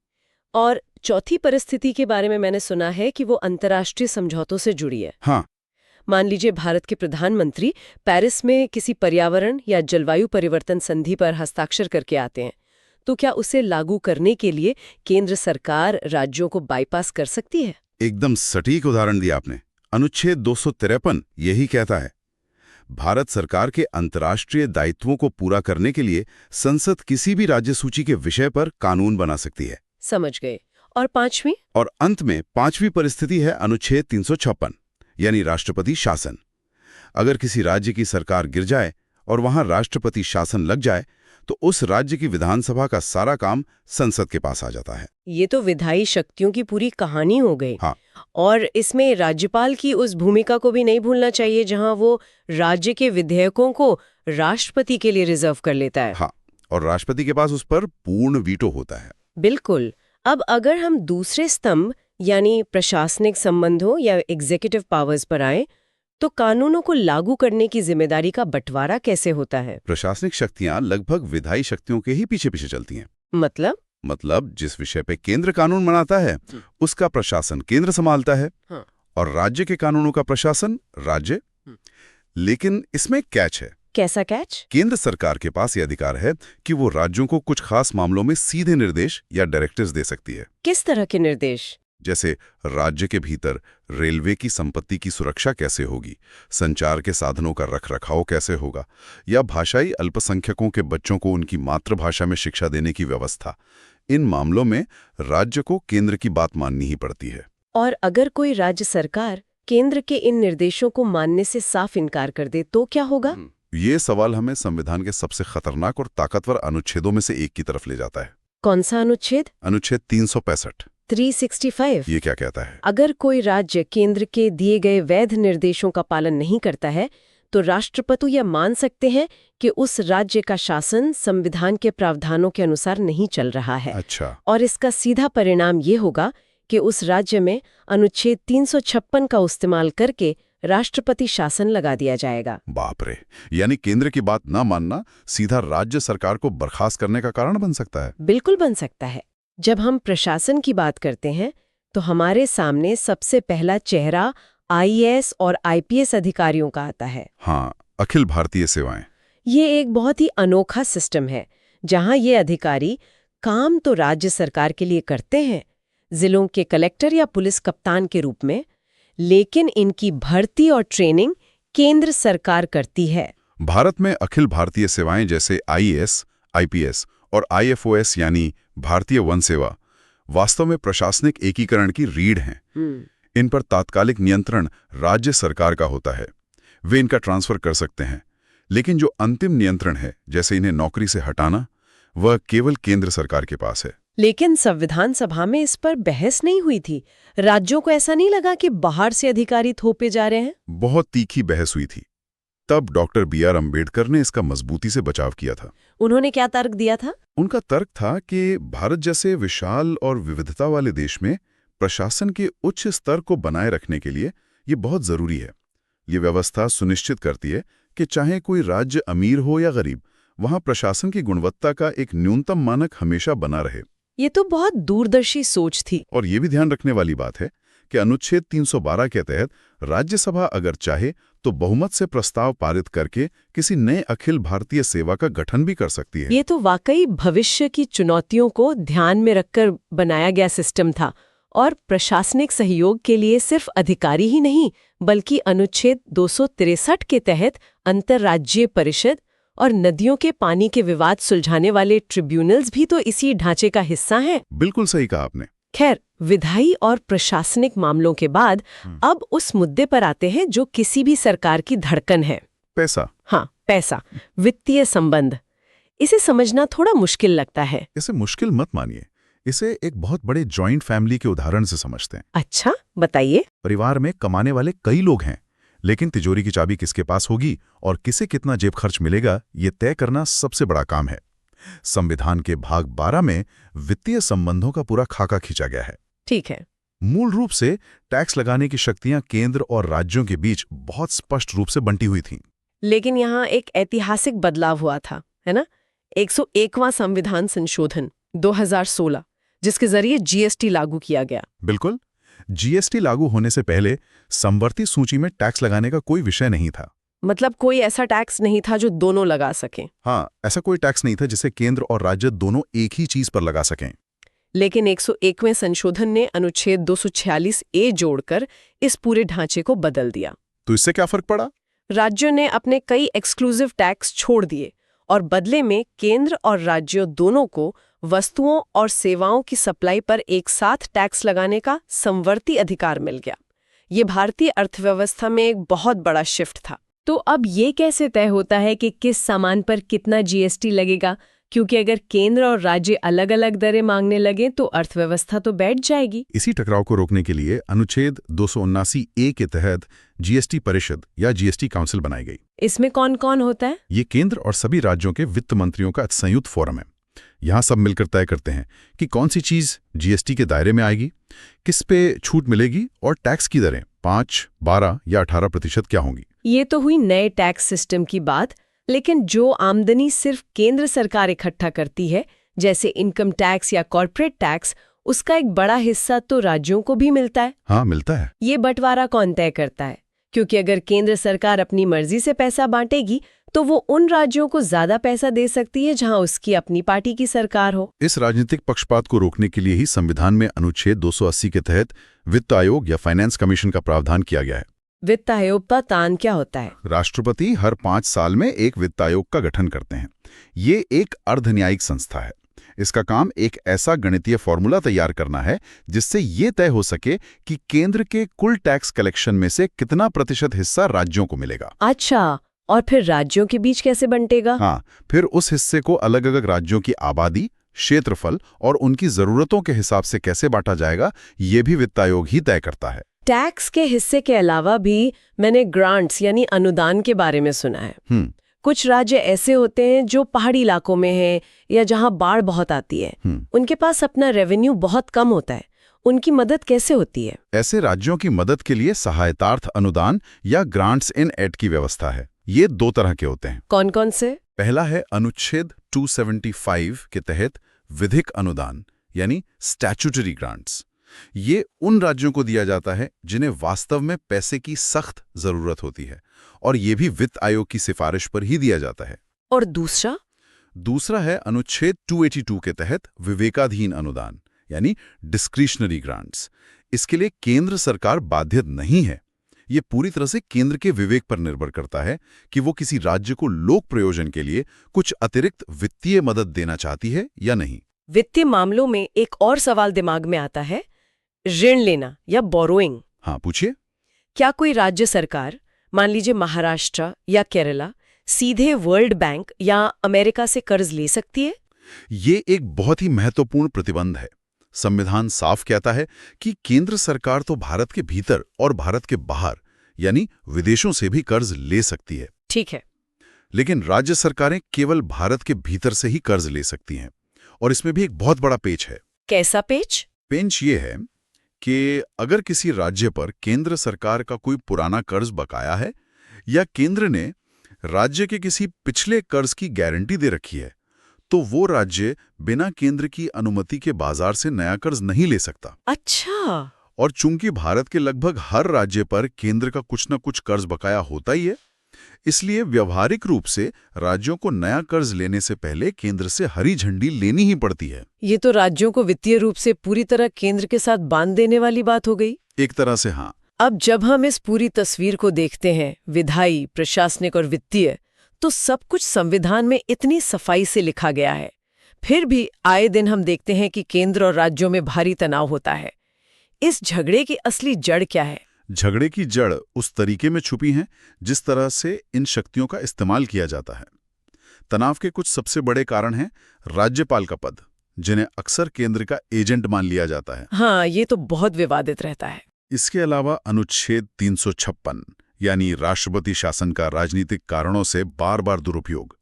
और चौथी परिस्थिति के बारे में मैंने सुना है कि वो अंतर्राष्ट्रीय समझौतों से जुड़ी है। हाँ। मान लीजिए भारत के प्रधानमंत्री पेरिस में किसी पर्यावरण या जलवायु परिवर्तन संधि पर हस्ताक्षर करके आते हैं, तो क्या उसे लागू करने के लिए केंद्र सरकार राज्यों को बाईपास कर सकती है? एकदम सटीक उदाहरण दिया आपने। अनुच्छेद 253 यही कहता है। भारत सरकार के अंतर्राष्ट्रीय दायित्वों को पूरा करने के लिए संसद किसी भी राज्य सूची के विषय पर कानून बना सकती है। समझ गए। और पांचवी? और अंत में पांचवी परिस्थिति है अनुच्छेद 356 यानी राष्ट्रपति शासन। अगर किसी राज्य की सरकार गिर जाए और वहां राष्ट्रपति शासन लग जाए, तो उस राज्य की विधानसभा का सारा काम संसद के पास आ जाता है। ये तो विधायी शक्तियों की पूरी कहानी हो गई। हाँ। और इसमें राज्यपाल की उस भूमिका को भी नहीं भूलना चाहिए जहां वो राज्य के विधेयकों को राष्ट्रपति के लिए रिजर्व कर लेता है। हाँ, और राष्ट्रपति के पास उस पर पूर्ण वीटो होता है। बिल्कुल। अब अगर हम दूसरे स्तंभ यानी प्रशासनिक संबंधों या एग्जीक्यूटिव पावर्स पर आए, तो कानूनों को लागू करने की जिम्मेदारी का बंटवारा कैसे होता है? प्रशासनिक शक्तियां लगभग विधायी शक्तियों के ही पीछे पीछे चलती हैं। मतलब जिस विषय पे केंद्र कानून बनाता है उसका प्रशासन केंद्र संभालता है। हाँ। और राज्य के कानूनों का प्रशासन राज्य। लेकिन इसमें कैच है। कैसा कैच? केंद्र सरकार के पास यह अधिकार है कि वो राज्यों को कुछ खास मामलों में सीधे निर्देश या डायरेक्टिव्स दे सकती है। किस तरह के निर्देश? जैसे राज्य के भीतर रेलवे की संपत्ति की सुरक्षा कैसे होगी, संचार के साधनों का रखरखाव कैसे होगा, या भाषाई अल्पसंख्यकों के बच्चों को उनकी मातृभाषा में शिक्षा देने की व्यवस्था। इन मामलों में राज्य को केंद्र की बात माननी ही पड़ती है। और अगर कोई राज्य सरकार केंद्र के इन निर्देशों को मानने से साफ इनकार कर दे तो क्या होगा? ये सवाल हमें संविधान के सबसे खतरनाक और ताकतवर अनुच्छेदों में से एक की तरफ ले जाता है। कौन सा अनुच्छेद? अनुच्छेद 365। 365। ये क्या कहता है? अगर कोई राज्य केंद्र के दिए गए वैध निर्देशों का पालन नहीं करता है, तो राष्ट्रपति यह मान सकते हैं कि उस राज्य का शासन संविधान के प्रावधानों के अनुसार नहीं चल रहा है। अच्छा। और इसका सीधा परिणाम ये होगा कि उस राज्य में अनुच्छेद 356 का इस्तेमाल करके राष्ट्रपति शासन लगा दिया जाएगा। बाप रे, यानी केंद्र की बात ना मानना सीधा राज्य सरकार को बर्खास्त करने का कारण बन सकता है। बिल्कुल बन सकता है। जब हम प्रशासन की बात करते हैं तो हमारे सामने सबसे पहला चेहरा आईएएस और आईपीएस अधिकारियों का आता है। हाँ, अखिल भारतीय सेवाएं। ये एक बहुत ही अनोखा सिस्टम है जहां ये अधिकारी काम तो राज्य सरकार के लिए करते हैं, जिलों के कलेक्टर या पुलिस कप्तान के रूप में, लेकिन इनकी भर्ती और ट्रेनिंग केंद्र सरकार करती है। भारत में अखिल भारतीय सेवाएं जैसे आईएएस, आईपीएस और आईएफओएस यानी भारतीय वन सेवा वास्तव में प्रशासनिक एकीकरण की रीढ़ हैं। इन पर तात्कालिक नियंत्रण राज्य सरकार का होता है। वे इनका ट्रांसफर कर सकते हैं, लेकिन जो अंतिम नियंत्रण है, जैसे इन्हें नौकरी से हटाना, वह केवल केंद्र सरकार के पास है। लेकिन संविधान सभा में इस पर बहस नहीं हुई थी। राज्यों को ऐसा नहीं लगा कि बाहर से अधिकारी थोपे जा रहे हैं? बहुत तीखी बहस हुई थी। तब डॉक्टर BR अम्बेडकर ने इसका मजबूती से बचाव किया था। उन्होंने क्या तर्क दिया था? उनका तर्क था कि भारत जैसे विशाल और विविधता वाले देश में प्रशासन के उच्च स्तर को बनाए रखने के लिए ये बहुत जरूरी है। ये व्यवस्था सुनिश्चित करती है कि चाहे कोई राज्य अमीर हो या गरीब, वहां प्रशासन की गुणवत्ता का एक न्यूनतम मानक हमेशा बना रहे। ये तो बहुत दूरदर्शी सोच थी। और ये भी ध्यान रखने वाली बात है कि अनुच्छेद 312 के तहत राज्यसभा अगर चाहे तो बहुमत से प्रस्ताव पारित करके किसी नए अखिल भारतीय सेवा का गठन भी कर सकती है। ये तो वाकई भविष्य की चुनौतियों को ध्यान में रखकर बनाया गया सिस्टम था और प्रशासनिक सहयोग के लिए सिर्फ अधिकारी ही नहीं बल्कि अनुच्छेद 263 के तहत अंतर्राज्यीय परिषद और नदियों के पानी के विवाद सुलझाने वाले ट्रिब्यूनल्स भी तो इसी ढांचे का हिस्सा हैं। बिल्कुल सही कहा आपने। खैर, विधायी और प्रशासनिक मामलों के बाद अब उस मुद्दे पर आते हैं जो किसी भी सरकार की धड़कन है। पैसा। हाँ, पैसा, वित्तीय संबंध। इसे समझना थोड़ा मुश्किल लगता है। इसे मुश्किल मत मानिए, इसे एक बहुत बड़े जॉइंट फैमिली के उदाहरण से समझते हैं। अच्छा, बताइए। परिवार में कमाने वाले कई लोग हैं, लेकिन तिजोरी की चाबी किसके पास होगी और किसे कितना जेब खर्च मिलेगा, ये तय करना सबसे बड़ा काम है। संविधान के भाग 12 में वित्तीय संबंधों का पूरा खाका खींचा गया है। ठीक है। मूल रूप से टैक्स लगाने की शक्तियां केंद्र और राज्यों के बीच बहुत स्पष्ट रूप से बंटी हुई थीं। लेकिन यहाँ एक ऐतिहासिक बदलाव हुआ था, है ना? 101वां संविधान संशोधन 2016, जिसके जरिए जीएसटी लागू किया गया। बिल्कुल। जीएसटी लागू होने से पहले समवर्ती सूची में टैक्स लगाने का कोई विषय नहीं था। मतलब कोई ऐसा टैक्स नहीं था जो दोनों लगा सकें। हाँ, ऐसा कोई टैक्स नहीं था जिसे केंद्र और राज्य दोनों एक ही चीज पर लगा सकें। लेकिन 101वें संशोधन ने अनुच्छेद 246A जोड़कर इस पूरे ढांचे को बदल दिया। तो इससे क्या फर्क पड़ा? राज्यों ने अपने कई एक्सक्लूसिव टैक्स छोड़ दिए और बदले में केंद्र और राज्यों दोनों को वस्तुओं और सेवाओं की सप्लाई पर एक साथ टैक्स लगाने का समवर्ती अधिकार मिल गया। ये भारतीय अर्थव्यवस्था में एक बहुत बड़ा शिफ्ट था। तो अब ये कैसे तय होता है कि किस सामान पर कितना जीएसटी लगेगा? क्योंकि अगर केंद्र और राज्य अलग अलग दरें मांगने लगे तो अर्थव्यवस्था तो बैठ जाएगी। इसी टकराव को रोकने के लिए अनुच्छेद 279A के तहत जीएसटी परिषद या जीएसटी काउंसिल बनाई गई। इसमें कौन कौन होता है? ये केंद्र और सभी राज्यों के वित्त मंत्रियों का संयुक्त फोरम है। यहाँ सब मिलकर तय करते हैं कि कौन सी चीज जीएसटी के दायरे में आएगी, किस पे छूट मिलेगी और टैक्स की दरें 5, 12 या 18% क्या होंगी। ये तो हुई नए टैक्स सिस्टम की बात, लेकिन जो आमदनी सिर्फ केंद्र सरकार इकट्ठा करती है, जैसे इनकम टैक्स या कॉर्पोरेट टैक्स, उसका एक बड़ा हिस्सा तो राज्यों को भी मिलता है। हाँ, मिलता है। ये बंटवारा कौन तय करता है? क्योंकि अगर केंद्र सरकार अपनी मर्जी से पैसा बांटेगी तो वो उन राज्यों को ज्यादा पैसा दे सकती है जहां उसकी अपनी पार्टी की सरकार हो। इस राजनीतिक पक्षपात को रोकने के लिए ही संविधान में अनुच्छेद 280 के तहत वित्त आयोग या फाइनेंस कमीशन का प्रावधान किया गया है। वित्त आयोग का काम क्या होता है? राष्ट्रपति हर 5 साल में एक वित्त आयोग का गठन करते हैं। ये एक अर्धन्यायिक संस्था है। इसका काम एक ऐसा गणितीय फॉर्मूला तैयार करना है जिससे ये तय हो सके कि केंद्र के कुल टैक्स कलेक्शन में से कितना प्रतिशत हिस्सा राज्यों को मिलेगा। अच्छा, और फिर राज्यों के बीच कैसे बंटेगा? हाँ, फिर उस हिस्से को अलग अलग राज्यों की आबादी, क्षेत्रफल और उनकी जरूरतों के हिसाब से कैसे बांटा जाएगा, ये भी वित्त आयोग ही तय करता है। टैक्स के हिस्से के अलावा भी मैंने ग्रांट्स यानी अनुदान के बारे में सुना है। कुछ राज्य ऐसे होते हैं जो पहाड़ी इलाकों में हैं या जहां बाढ़ बहुत आती है। उनके पास अपना रेवेन्यू बहुत कम होता है। उनकी मदद कैसे होती है? ऐसे राज्यों की मदद के लिए सहायतार्थ अनुदान या ग्रांट्स इन एड की व्यवस्था है। ये 2 तरह के होते हैं। कौन कौन से? पहला है अनुच्छेद 275 के तहत विधिक अनुदान यानी स्टैट्यूटरी ग्रांट्स। ये उन राज्यों को दिया जाता है जिन्हें वास्तव में पैसे की सख्त जरूरत होती है और ये भी वित्त आयोग की सिफारिश पर ही दिया जाता है। और दूसरा? दूसरा है अनुच्छेद 282 के तहत विवेकाधीन अनुदान यानी डिस्क्रिशनरी ग्रांट्स। इसके लिए केंद्र सरकार बाध्य नहीं है। ये पूरी तरह से केंद्र के विवेक पर निर्भर करता है कि वो किसी राज्य को लोक प्रयोजन के लिए कुछ अतिरिक्त वित्तीय मदद देना चाहती है या नहीं। वित्तीय मामलों में एक और सवाल दिमाग में आता है, ऋण लेना या बोरोइंग। हाँ, पूछिए। क्या कोई राज्य सरकार, मान लीजिए महाराष्ट्र या केरला, सीधे वर्ल्ड बैंक या अमेरिका से कर्ज ले सकती है? ये एक बहुत ही महत्वपूर्ण प्रतिबंध है। संविधान साफ कहता है कि केंद्र सरकार तो भारत के भीतर और भारत के बाहर यानी विदेशों से भी कर्ज ले सकती है। ठीक है। लेकिन राज्य सरकारें केवल भारत के भीतर से ही कर्ज ले सकती हैं। और इसमें भी एक बहुत बड़ा पेच है। कैसा पेच? पेंच ये है कि अगर किसी राज्य पर केंद्र सरकार का कोई पुराना कर्ज बकाया है या केंद्र ने राज्य के किसी पिछले कर्ज की गारंटी दे रखी है तो वो राज्य बिना केंद्र की अनुमति के बाजार से नया कर्ज नहीं ले सकता। अच्छा। और चूंकि भारत के लगभग हर राज्य पर केंद्र का कुछ न कुछ कर्ज बकाया होता ही है, इसलिए व्यवहारिक रूप से राज्यों को नया कर्ज लेने से पहले केंद्र से हरी झंडी लेनी ही पड़ती है। ये तो राज्यों को वित्तीय रूप से पूरी तरह केंद्र के साथ बांध देने वाली बात हो गई। एक तरह से हाँ। अब जब हम इस पूरी तस्वीर को देखते हैं, विधायी, प्रशासनिक और वित्तीय, तो सब कुछ संविधान में इतनी सफाई से लिखा गया है। फिर भी आए दिन हम देखते हैं कि केंद्र और राज्यों में भारी तनाव होता है। इस झगड़े की असली जड़ क्या है? झगड़े की जड़ उस तरीके में छुपी है जिस तरह से इन शक्तियों का इस्तेमाल किया जाता है। तनाव के कुछ सबसे बड़े कारण हैं राज्यपाल का पद, जिन्हें अक्सर केंद्र का एजेंट मान लिया जाता है। हाँ, ये तो बहुत विवादित रहता है। इसके अलावा अनुच्छेद 356 यानी राष्ट्रपति शासन का राजनीतिक कारणों से बार बार दुरुपयोग,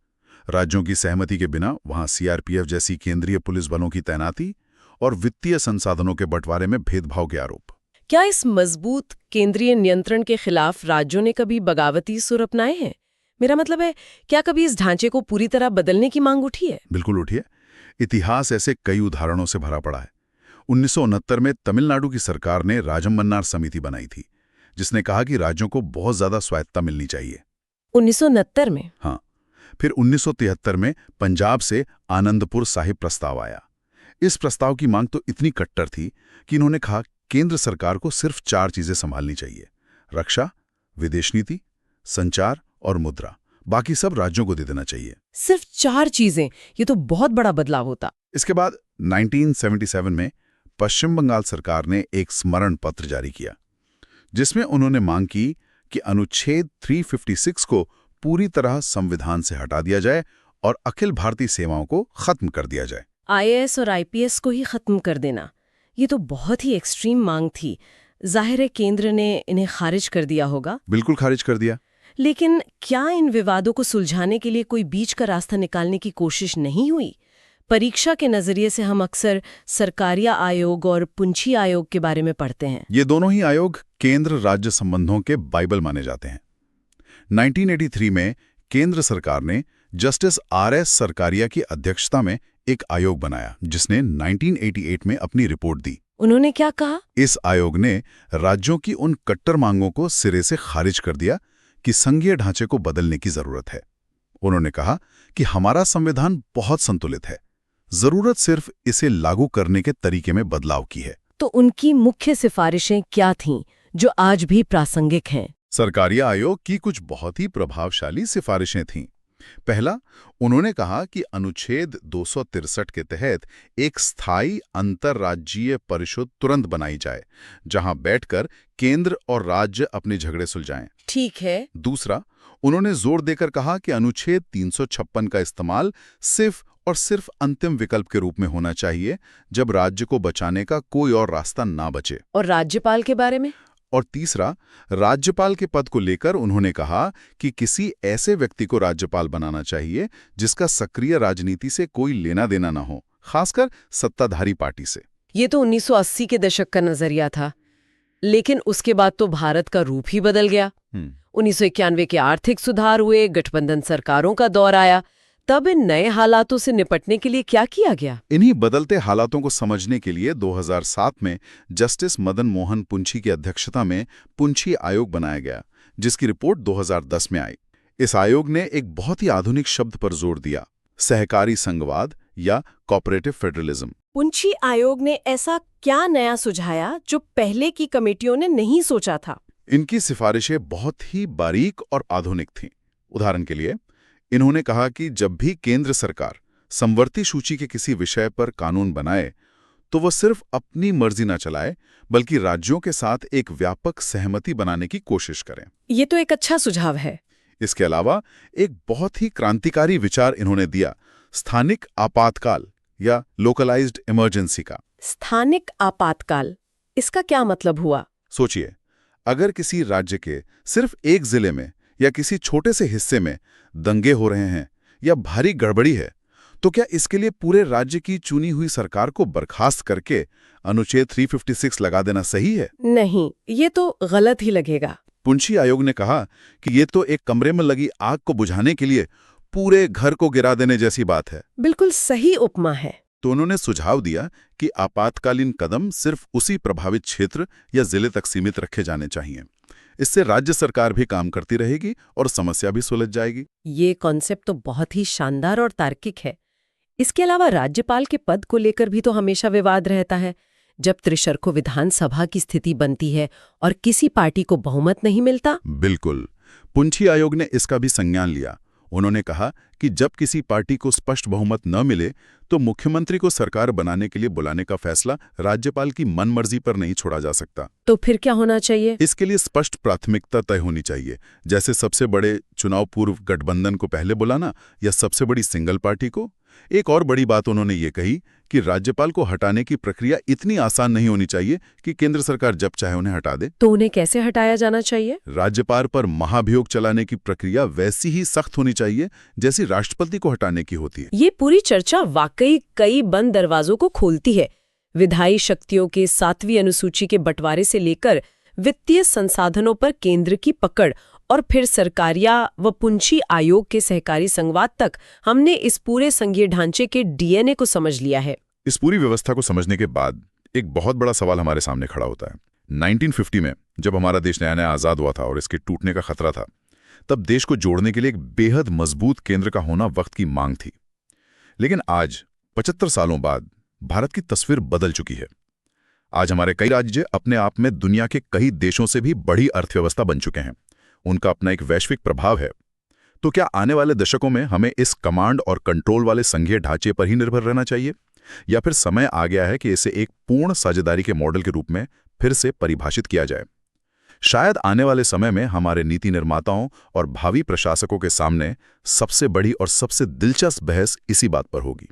राज्यों की सहमति के बिना वहां सीआरपीएफ जैसी केंद्रीय पुलिस बलों की तैनाती और वित्तीय संसाधनों के बंटवारे में भेदभाव के आरोप। क्या इस मजबूत केंद्रीय नियंत्रण के खिलाफ राज्यों ने कभी बगावती सुर अपनाए हैं? मेरा मतलब है, क्या कभी इस ढांचे को पूरी तरह बदलने की मांग उठी है? बिल्कुल उठी है। इतिहास ऐसे कई उदाहरणों से भरा पड़ा है। 1969 में तमिलनाडु की सरकार ने राजमन्नार समिति बनाई थी, जिसने कहा कि राज्यों को बहुत ज्यादा स्वायत्तता मिलनी चाहिए। 1969 में? हाँ। फिर 1973 में पंजाब से आनंदपुर साहिब प्रस्ताव आया। इस प्रस्ताव की मांग तो इतनी कट्टर थी कि इन्होंने कहा केंद्र सरकार को सिर्फ 4 चीजें संभालनी चाहिए: रक्षा, विदेश नीति, संचार और मुद्रा। बाकी सब राज्यों को दे देना चाहिए। सिर्फ 4 चीजें? ये तो बहुत बड़ा बदलाव होता। इसके बाद 1977 में पश्चिम बंगाल सरकार ने एक स्मरण पत्र जारी किया, जिसमें उन्होंने मांग की कि अनुच्छेद 356 को पूरी तरह संविधान से हटा दिया जाए और अखिल भारतीय सेवाओं को खत्म कर दिया जाए। आईएएस और आईपीएस को ही खत्म कर देना, ये तो बहुत ही एक्सट्रीम मांग थी। जाहिर है केंद्र ने इन्हें खारिज कर दिया होगा। बिल्कुल खारिज कर दिया। लेकिन क्या इन विवादों को सुलझाने के लिए कोई बीच का रास्ता निकालने की कोशिश नहीं हुई? परीक्षा के नजरिए से हम अक्सर सरकारिया आयोग और पुंछी आयोग के बारे में पढ़ते हैं। ये दोनों ही आयोग केंद्र राज्य संबंधों के बाइबल माने जाते हैं। 1983 में केंद्र सरकार ने जस्टिस आर.एस. सरकारिया की अध्यक्षता में एक आयोग बनाया, जिसने 1988 में अपनी रिपोर्ट दी। उन्होंने क्या कहा? इस आयोग ने राज्यों की उन कट्टर मांगों को सिरे से खारिज कर दिया कि संघीय ढांचे को बदलने की जरूरत है। उन्होंने कहा कि हमारा संविधान बहुत संतुलित है, जरूरत सिर्फ इसे लागू करने के तरीके में बदलाव की है। तो उनकी मुख्य सिफारिशें क्या थीं जो आज भी प्रासंगिक हैं? सरकारिया आयोग की कुछ बहुत ही प्रभावशाली सिफारिशें थीं। पहला, उन्होंने कहा कि अनुच्छेद 263 के तहत एक स्थायी अंतर्राज्यीय परिषद तुरंत बनाई जाए, जहां बैठकर केंद्र और राज्य अपने झगड़े सुलझाएं। ठीक है। दूसरा, उन्होंने जोर देकर कहा कि अनुच्छेद 356 का इस्तेमाल सिर्फ और सिर्फ अंतिम विकल्प के रूप में होना चाहिए, जब राज्य को बचाने का कोई और रास्ता ना बचे। और राज्यपाल के बारे में? और तीसरा, राज्यपाल के पद को लेकर उन्होंने कहा कि किसी ऐसे व्यक्ति को राज्यपाल बनाना चाहिए जिसका सक्रिय राजनीति से कोई लेना देना ना हो, खासकर सत्ताधारी पार्टी से। ये तो 1980 के दशक का नजरिया था, लेकिन उसके बाद तो भारत का रूप ही बदल गया। 1991 के आर्थिक सुधार हुए, गठबंधन सरकारों का दौर आया। तब इन नए हालातों से निपटने के लिए क्या किया गया? इन्हीं बदलते हालातों को समझने के लिए 2007 में जस्टिस मदन मोहन पुंछी की अध्यक्षता में पुंछी आयोग बनाया गया, जिसकी रिपोर्ट 2010 में आई। इस आयोग ने एक बहुत ही आधुनिक शब्द पर जोर दिया: सहकारी संघवाद या कोऑपरेटिव फेडरलिज्म। पुंछी आयोग ने ऐसा क्या नया सुझाया जो पहले की कमेटियों ने नहीं सोचा था? इनकी सिफारिशें बहुत ही बारीक और आधुनिक थीं। उदाहरण के लिए, इन्होंने कहा कि जब भी केंद्र सरकार समवर्ती सूची के किसी विषय पर कानून बनाए, तो वह सिर्फ अपनी मर्जी न चलाए, बल्कि राज्यों के साथ एक व्यापक सहमति बनाने की कोशिश करें। ये तो एक अच्छा सुझाव है। इसके अलावा एक बहुत ही क्रांतिकारी विचार इन्होंने दिया: स्थानिक आपातकाल या लोकलाइज्ड इमरजेंसी का। स्थानिक आपातकाल, इसका क्या मतलब हुआ? सोचिए, अगर किसी राज्य के सिर्फ एक जिले में या किसी छोटे से हिस्से में दंगे हो रहे हैं या भारी गड़बड़ी है, तो क्या इसके लिए पूरे राज्य की चुनी हुई सरकार को बर्खास्त करके अनुच्छेद 356 लगा देना सही है? नहीं, ये तो गलत ही लगेगा। पुंछी आयोग ने कहा कि ये तो एक कमरे में लगी आग को बुझाने के लिए पूरे घर को गिरा देने जैसी बात है। बिल्कुल सही उपमा है। तो उन्होंने सुझाव दिया कि आपातकालीन कदम सिर्फ उसी प्रभावित क्षेत्र या जिले तक सीमित रखे जाने चाहिए। इससे राज्य सरकार भी काम करती रहेगी और समस्या भी सुलझ जाएगी। ये कॉन्सेप्ट तो बहुत ही शानदार और तार्किक है। इसके अलावा राज्यपाल के पद को लेकर भी तो हमेशा विवाद रहता है। जब त्रिशर्को विधानसभा की स्थिति बनती है और किसी पार्टी को बहुमत नहीं मिलता। बिल्कुल, पुंछी आयोग ने इसका भी संज्ञान लिया। उन्होंने कहा कि जब किसी पार्टी को स्पष्ट बहुमत न मिले तो मुख्यमंत्री को सरकार बनाने के लिए बुलाने का फैसला राज्यपाल की मनमर्जी पर नहीं छोड़ा जा सकता। तो फिर क्या होना चाहिए? इसके लिए स्पष्ट प्राथमिकता तय होनी चाहिए, जैसे सबसे बड़े चुनाव पूर्व गठबंधन को पहले बुलाना या सबसे बड़ी सिंगल पार्टी को। एक और बड़ी बात उन्होंने ये कही कि राज्यपाल को हटाने की प्रक्रिया इतनी आसान नहीं होनी चाहिए कि केंद्र सरकार जब चाहे उन्हें हटा दे। तो उन्हें कैसे हटाया जाना चाहिए? राज्यपाल पर महाभियोग चलाने की प्रक्रिया वैसी ही सख्त होनी चाहिए जैसी राष्ट्रपति को हटाने की होती है। ये पूरी चर्चा वाकई कई बंद दरवाजों को खोलती है। विधायी शक्तियों के 7वीं अनुसूची के बंटवारे से लेकर वित्तीय संसाधनों पर केंद्र की पकड़ और फिर सरकारिया व पुंछी आयोग के सहकारी संवाद तक हमने इस पूरे संघीय ढांचे के डीएनए को समझ लिया है। इस पूरी व्यवस्था को समझने के बाद एक बहुत बड़ा सवाल हमारे सामने खड़ा होता है। 1950 में जब हमारा देश नया नया आजाद हुआ था और इसके टूटने का खतरा था, तब देश को जोड़ने के लिए एक बेहद मजबूत केंद्र का होना वक्त की मांग थी। लेकिन आज 75 सालों बाद भारत की तस्वीर बदल चुकी है। आज हमारे कई राज्य अपने आप में दुनिया के कई देशों से भी बड़ी अर्थव्यवस्था बन चुके हैं। उनका अपना एक वैश्विक प्रभाव है। तो क्या आने वाले दशकों में हमें इस कमांड और कंट्रोल वाले संघीय ढांचे पर ही निर्भर रहना चाहिए, या फिर समय आ गया है कि इसे एक पूर्ण साझेदारी के मॉडल के रूप में फिर से परिभाषित किया जाए? शायद आने वाले समय में हमारे नीति निर्माताओं और भावी प्रशासकों के सामने सबसे बड़ी और सबसे दिलचस्प बहस इसी बात पर होगी।